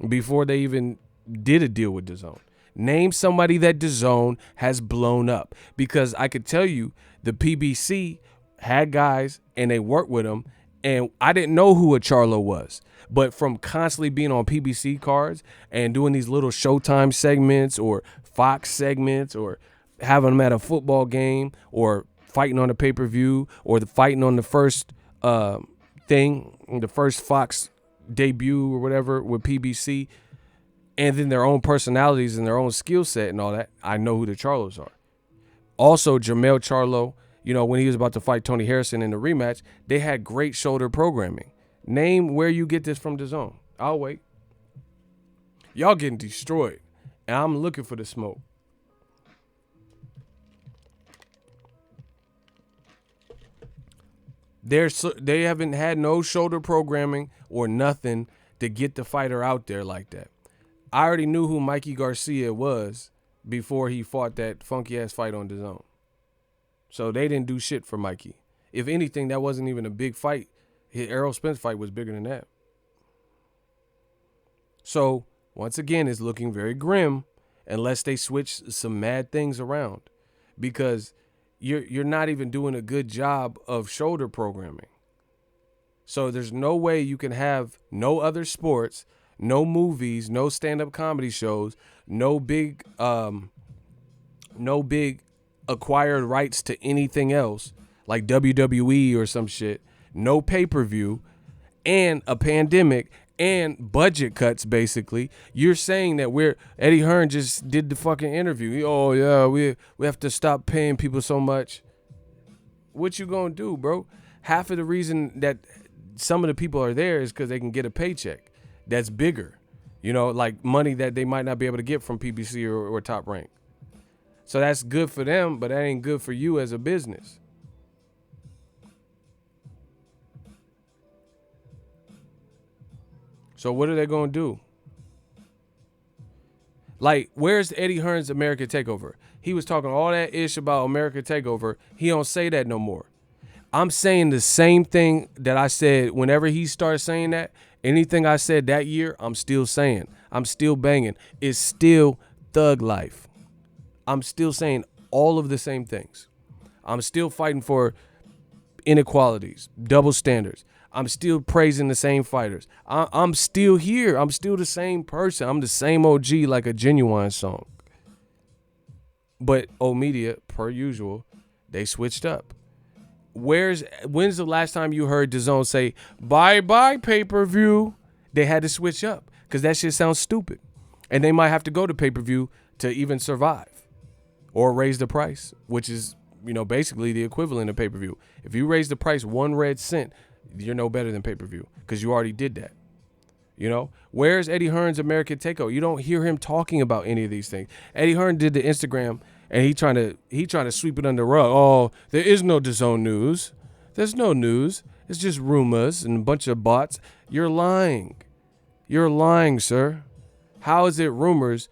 before they even did a deal with DAZN. Name somebody that DAZN has blown up, because I could tell you the PBC had guys and they worked with them, and I didn't know who a Charlo was. But from constantly being on PBC cards and doing these little Showtime segments or Fox segments or having them at a football game or fighting on the pay-per-view or fighting on the first the first Fox debut or whatever with PBC, and then their own personalities and their own skill set and all that, I know who the Charlos are. Also, Jermell Charlo, when he was about to fight Tony Harrison in the rematch, they had great shoulder programming. Name where you get this from DAZN. I'll wait. Y'all getting destroyed, and I'm looking for the smoke. They haven't had no shoulder programming or nothing to get the fighter out there like that. I already knew who Mikey Garcia was before he fought that funky ass fight on DAZN. So they didn't do shit for Mikey. If anything, that wasn't even a big fight. His Errol Spence fight was bigger than that. So once again, it's looking very grim unless they switch some mad things around, because you're not even doing a good job of shoulder programming. So there's no way you can have no other sports, no movies, no stand-up comedy shows, no big acquired rights to anything else like WWE or some shit, no pay-per-view, and a pandemic and budget cuts. Basically, you're saying that Eddie Hearn just did the fucking interview. Oh yeah, we have to stop paying people so much. What you gonna do, bro? Half of the reason that some of the people are there is because they can get a paycheck that's bigger, like money that they might not be able to get from PBC or Top Rank. So that's good for them, but that ain't good for you as a business. So what are they going to do? Like, where's Eddie Hearn's American Takeover? He was talking all that ish about American Takeover. He don't say that no more. I'm saying the same thing that I said whenever he started saying that. Anything I said that year, I'm still saying. I'm still banging. It's still thug life. I'm still saying all of the same things. I'm still fighting for inequalities, double standards. I'm still praising the same fighters. I'm still here. I'm still the same person. I'm the same OG like a Genuine song. But O-Media, per usual, they switched up. When's the last time you heard DAZN say, bye-bye pay-per-view? They had to switch up because that shit sounds stupid. And they might have to go to pay-per-view to even survive or raise the price, which is, basically the equivalent of pay-per-view. If you raise the price 1 red cent, you're no better than pay-per-view because you already did that. Where's Eddie Hearn's American Takeover? You don't hear him talking about any of these things. Eddie Hearn did the Instagram, and he trying to sweep it under the rug. Oh, there is no DAZN news. There's no news. It's just rumors and a bunch of bots. You're lying. You're lying, sir. How is it rumors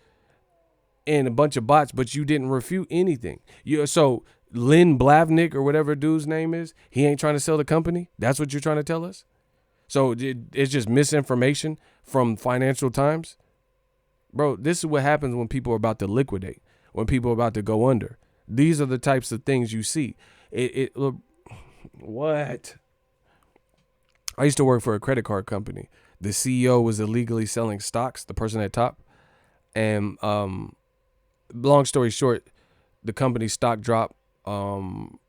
and a bunch of bots, but you didn't refute anything? So Lynn Blavnik or whatever dude's name is, he ain't trying to sell the company? That's what you're trying to tell us? So it's just misinformation from Financial Times? Bro, this is what happens when people are about to liquidate, when people are about to go under. These are the types of things you see. What? I used to work for a credit card company. The CEO was illegally selling stocks, the person at top. And long story short, the company's stock dropped. The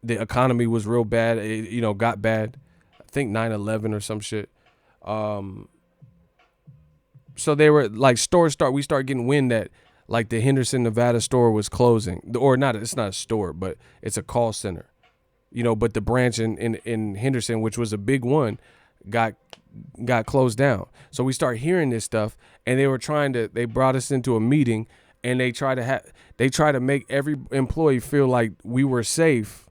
economy was real bad. It, got bad. I think 9/11 or some shit. So they were like we started getting wind that like the Henderson, Nevada store was closing, or not. It's not a store, but it's a call center. But the branch in Henderson, which was a big one, got closed down. So we start hearing this stuff, and they brought us into a meeting, and they try to make every employee feel like we were safe.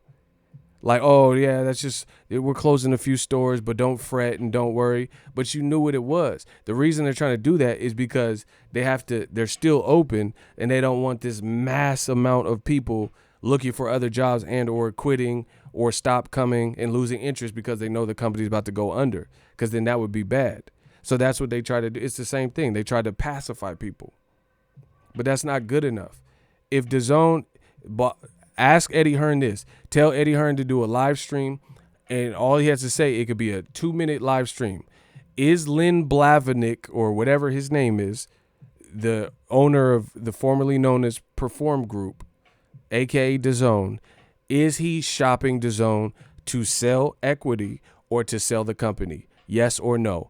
Like, oh yeah, that's just, we're closing a few stores, but don't fret and don't worry. But you knew what it was. The reason they're trying to do that is because they're still open, and they don't want this mass amount of people looking for other jobs and or quitting or stop coming and losing interest because they know the company's about to go under, because then that would be bad. So that's what they try to do. It's the same thing. They try to pacify people, but that's not good enough. If DAZN, ask Eddie Hearn this, tell Eddie Hearn to do a live stream, and all he has to say, it could be a 2-minute live stream. Is Lynn Blavnik, or whatever his name is, the owner of the formerly known as Perform Group, aka DAZN, is he shopping DAZN to sell equity or to sell the company? Yes or no?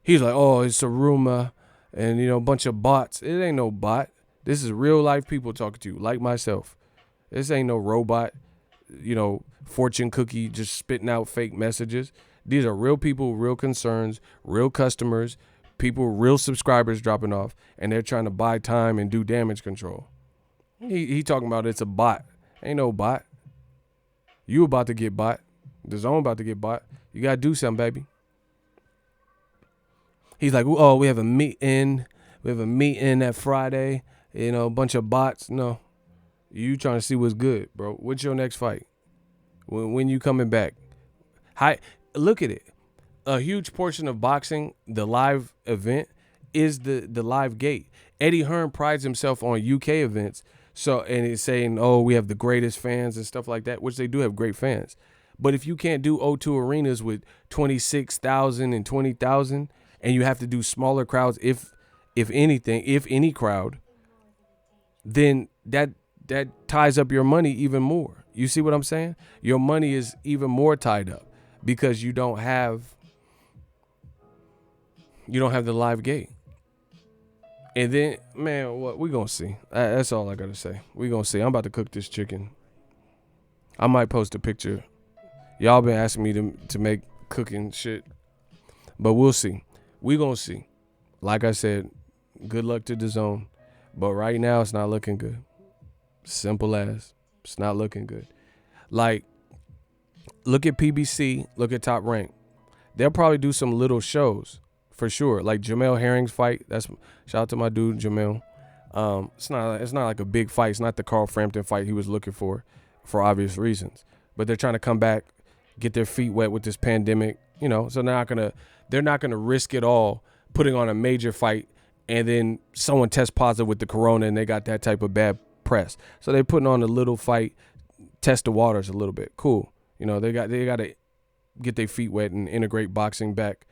He's like, oh, it's a rumor and, a bunch of bots. It ain't no bot. This is real life people talking to you, like myself. This ain't no robot, fortune cookie just spitting out fake messages. These are real people, real concerns, real customers, people, real subscribers dropping off, and they're trying to buy time and do damage control. He talking about it's a bot. Ain't no bot. You about to get bot. Dazn about to get bot. You got to do something, baby. He's like, oh, we have a meeting. We have a meeting that Friday. A bunch of bots. No. You trying to see what's good, bro. What's your next fight? When you coming back? Look at it. A huge portion of boxing, the live event, is the live gate. Eddie Hearn prides himself on UK events. And he's saying, oh, we have the greatest fans and stuff like that, which they do have great fans. But if you can't do O2 arenas with 26,000 and 20,000, and you have to do smaller crowds, if any crowd, then that ties up your money even more. You see what I'm saying? Your money is even more tied up because you don't have the live gate. And then, man, what we gonna see? That's all I gotta say. We gonna see. I'm about to cook this chicken. I might post a picture. Y'all been asking me to make cooking shit, but we'll see. We gonna see. Like I said, good luck to Dazn, but right now it's not looking good. Simple as. It's not looking good. Like, look at PBC. Look at Top Rank. They'll probably do some little shows. For sure, like Jamel Herring's fight. Shout out to my dude Jamel. It's not like a big fight. It's not the Carl Frampton fight he was looking for obvious reasons. But they're trying to come back, get their feet wet with this pandemic. So they're not gonna risk it all putting on a major fight and then someone tests positive with the corona and they got that type of bad press. So they're putting on a little fight, test the waters a little bit. Cool. They got to get their feet wet and integrate boxing back.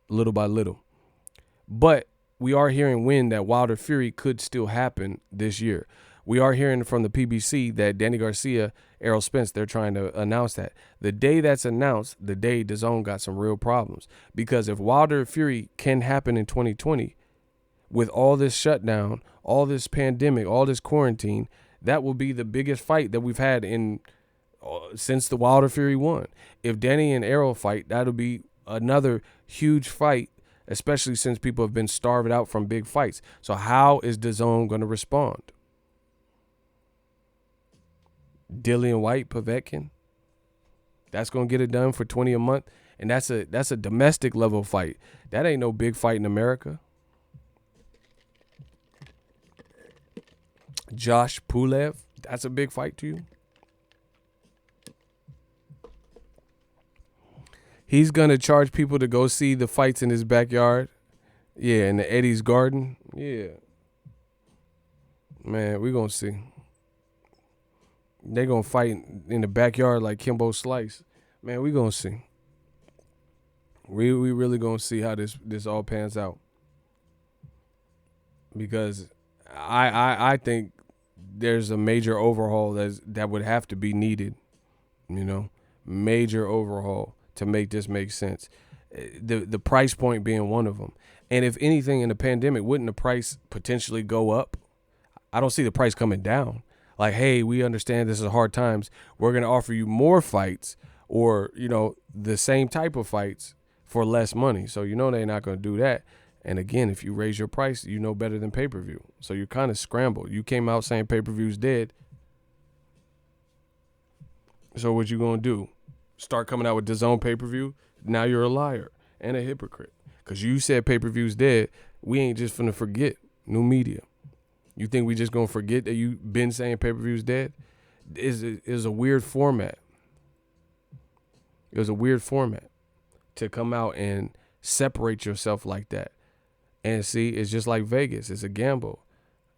Little by little. But we are hearing wind that Wilder Fury could still happen this year. We are hearing from the PBC that Danny Garcia, Errol Spence, they're trying to announce that. The day that's announced, the day Dazn got some real problems. Because if Wilder Fury can happen in 2020, with all this shutdown, all this pandemic, all this quarantine, that will be the biggest fight that we've had since the Wilder Fury won. If Danny and Errol fight, that'll be another huge fight, especially since people have been starved out from big fights. So how is Dazn going to respond? Dillian White, Povetkin. That's going to get it done for $20 a month. And that's a domestic level fight. That ain't no big fight in America. Josh Pulev, that's a big fight to you. He's going to charge people to go see the fights in his backyard. Yeah, in the Eddie's garden. Yeah. Man, we're going to see. They're going to fight in the backyard like Kimbo Slice. Man, we're going to see. We really going to see how this all pans out. Because I think there's a major overhaul that would have to be needed. Major overhaul to make this make sense. The price point being one of them. And if anything in the pandemic, wouldn't the price potentially go up? I don't see the price coming down. Like, hey, we understand this is hard times. We're going to offer you more fights or, the same type of fights for less money. So, they're not going to do that. And again, if you raise your price, better than pay-per-view. So you're kind of scrambled. You came out saying pay-per-view's dead. So what you going to do? Start coming out with Dazn pay-per-view? Now you're a liar and a hypocrite. Because you said pay-per-view's dead. We ain't just finna forget. New media. You think we just gonna forget that you been saying pay-per-view's dead? Is a weird format. It was a weird format to come out and separate yourself like that. And see, it's just like Vegas. It's a gamble.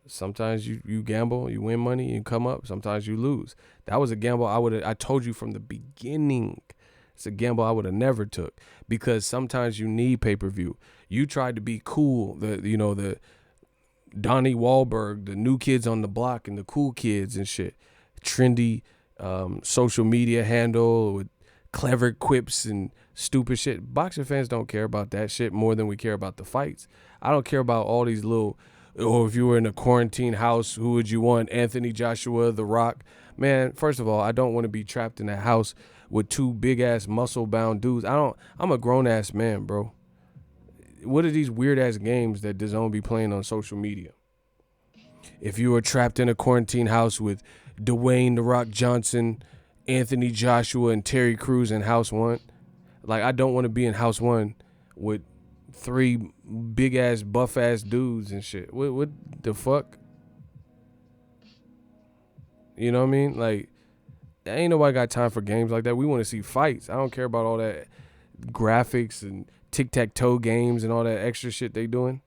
Sometimes you gamble, you win money, you come up. Sometimes you lose. That was a gamble I told you from the beginning. It's a gamble I would have never took because sometimes you need pay-per-view. You tried to be cool, the Donnie Wahlberg, the new kids on the block and the cool kids and shit. Trendy social media handle with clever quips and stupid shit. Boxing fans don't care about that shit more than we care about the fights. I don't care about all these little Or if you were in a quarantine house, who would you want? Anthony Joshua, The Rock? Man, first of all, I don't want to be trapped in a house with two big ass muscle bound dudes. I'm a grown ass man, bro. What are these weird ass games that Dazn be playing on social media? If you were trapped in a quarantine house with Dwayne The Rock Johnson, Anthony Joshua, and Terry Crews in House 1, like, I don't want to be in House 1 with 3 big ass buff ass dudes and shit. What the fuck? You know what I mean? Like, ain't nobody got time for games like that. We want to see fights. I don't care about all that graphics and tic-tac-toe games and all that extra shit they doing.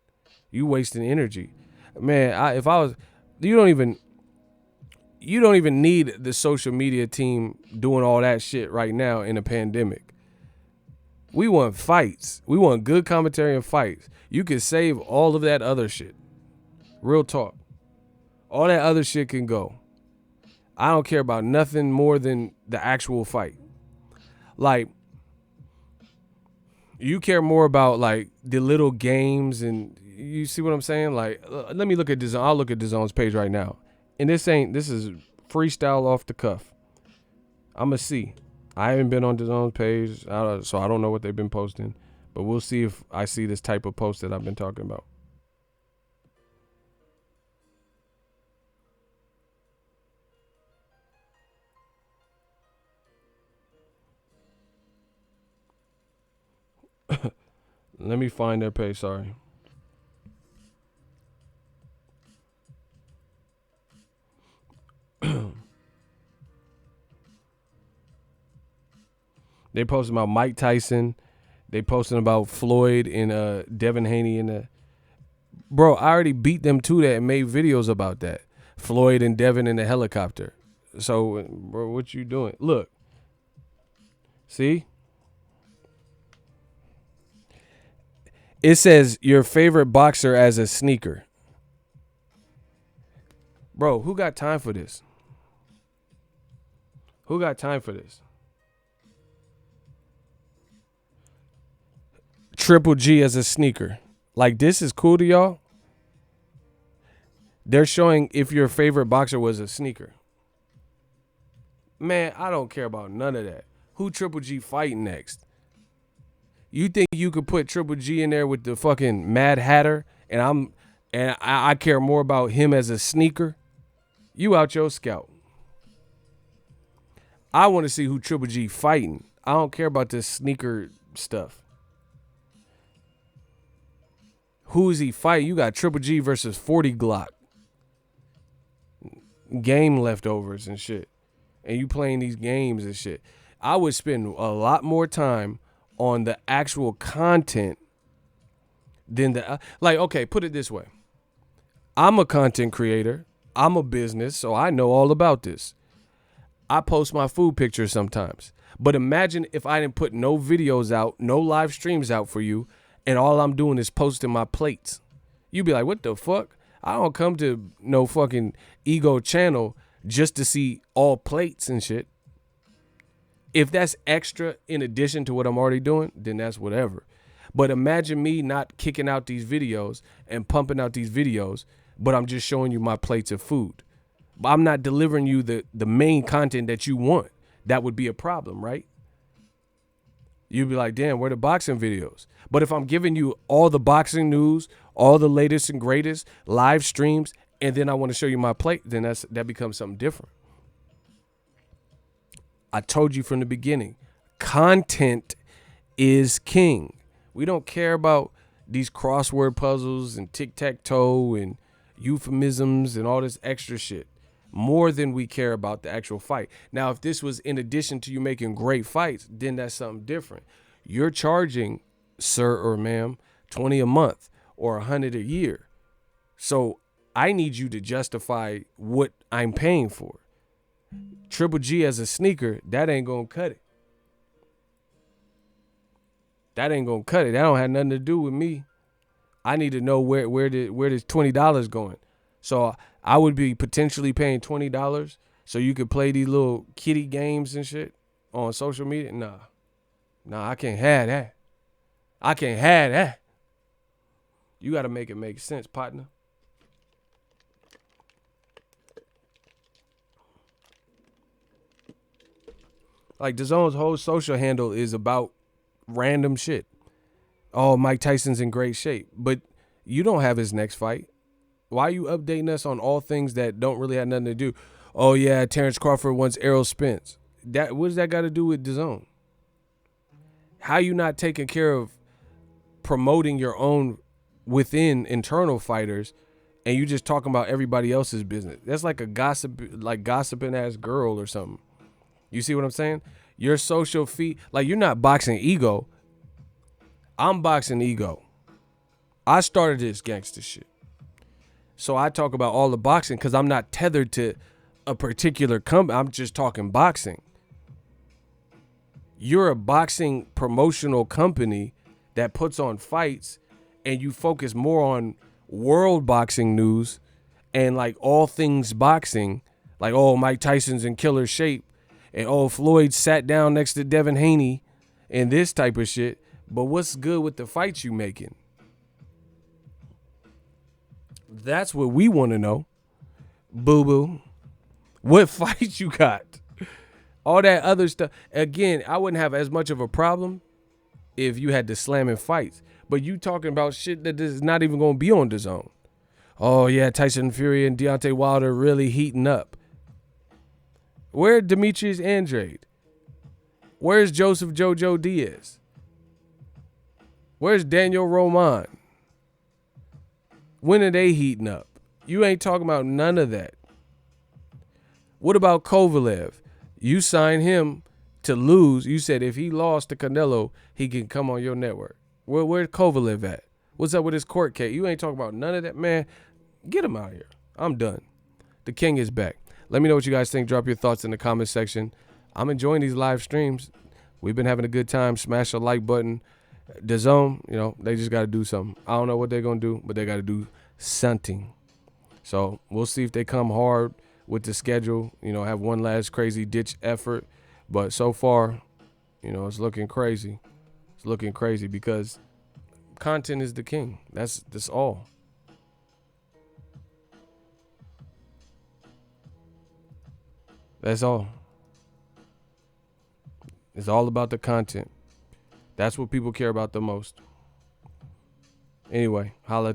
You wasting energy. Man, if I was, you don't even need the social media team doing all that shit right now in a pandemic. We want fights. We want good commentary and fights. You can save all of that other shit. Real talk. All that other shit can go. I don't care about nothing more than the actual fight. Like, you care more about like the little games, and you see what I'm saying? Like, let me look at Dazn. I'll look at Dazn's page right now. And this is freestyle off the cuff. I'ma see. I haven't been on Dazn's page, so I don't know what they've been posting. But we'll see if I see this type of post that I've been talking about. Let me find their page, sorry. They posted about Mike Tyson. They posting about Floyd and Devin Haney and bro, I already beat them to that and made videos about that. Floyd and Devin in the helicopter. So, bro, what you doing? Look. See? It says your favorite boxer as a sneaker. Bro, who got time for this? Who got time for this? Triple G as a sneaker. Like, this is cool to y'all? They're showing if your favorite boxer was a sneaker. Man, I don't care about none of that. Who Triple G fighting next? You think you could put Triple G in there with the fucking Mad Hatter and I care more about him as a sneaker? You out your scout. I want to see who Triple G fighting. I don't care about this sneaker stuff. Who is he fighting? You got Triple G versus 40 Glock. Game leftovers and shit. And you playing these games and shit. I would spend a lot more time on the actual content than the, like, okay, put it this way. I'm a content creator. I'm a business, so I know all about this. I post my food pictures sometimes. But imagine if I didn't put no videos out, no live streams out for you, and all I'm doing is posting my plates. You'd be like, what the fuck? I don't come to no fucking ego channel just to see all plates and shit. If that's extra in addition to what I'm already doing, then that's whatever. But imagine me not kicking out these videos and pumping out these videos, but I'm just showing you my plates of food. But I'm not delivering you the main content that you want. That would be a problem, right? You'd be like, damn, where the boxing videos? But if I'm giving you all the boxing news, all the latest and greatest, live streams, and then I want to show you my plate, then that becomes something different. I told you from the beginning, content is king. We don't care about these crossword puzzles and tic-tac-toe and euphemisms and all this extra shit more than we care about the actual fight. Now, if this was in addition to you making great fights, then that's something different. You're charging, sir or ma'am, $20 a month or $100 a year. So I need you to justify what I'm paying for. Triple G as a sneaker, that ain't gonna cut it. That ain't gonna cut it. That don't have nothing to do with me. I need to know where this $20 going. So I would be potentially paying $20 so you could play these little kiddie games and shit on social media. Nah, I can't have that. I can't have that. You got to make it make sense, partner. Like DAZN's whole social handle is about random shit. Oh, Mike Tyson's in great shape, but you don't have his next fight. Why are you updating us on all things that don't really have nothing to do? Oh yeah, Terrence Crawford wants Errol Spence. What does that got to do with DAZN? How you not taking care of promoting your own within internal fighters, and you just talking about everybody else's business? That's like a gossiping ass girl or something. You see what I'm saying? Your social feed, like you're not boxing ego. I'm boxing ego. I started this gangster shit. So I talk about all the boxing because I'm not tethered to a particular company. I'm just talking boxing. You're a boxing promotional company that puts on fights, and you focus more on world boxing news and like all things boxing. Like, oh, Mike Tyson's in killer shape, and oh, Floyd sat down next to Devin Haney and this type of shit. But what's good with the fights you making? That's what we want to know. Boo-boo. What fights you got? All that other stuff. Again, I wouldn't have as much of a problem if you had the slamming fights. But you talking about shit that is not even going to be on DAZN. Oh, yeah, Tyson Fury and Deontay Wilder really heating up. Where's Demetrius Andrade? Where's Joseph Jojo Diaz? Where's Daniel Roman? When are they heating up? You ain't talking about none of that. What about Kovalev? You signed him to lose. You said if he lost to Canelo, he can come on your network. Where's Kovalev at? What's up with his court case? You ain't talking about none of that, man. Get him out here. I'm done. The king is back. Let me know what you guys think. Drop your thoughts in the comment section. I'm enjoying these live streams. We've been having a good time. Smash the like button. DAZN, you know, they just got to do something. I don't know what they're going to do, but they got to do something. So we'll see if they come hard with the schedule, you know, have one last crazy ditch effort. But so far, you know, it's looking crazy. It's looking crazy because content is the king. That's all. That's all. It's all about the content. That's what people care about the most. Anyway, holla at the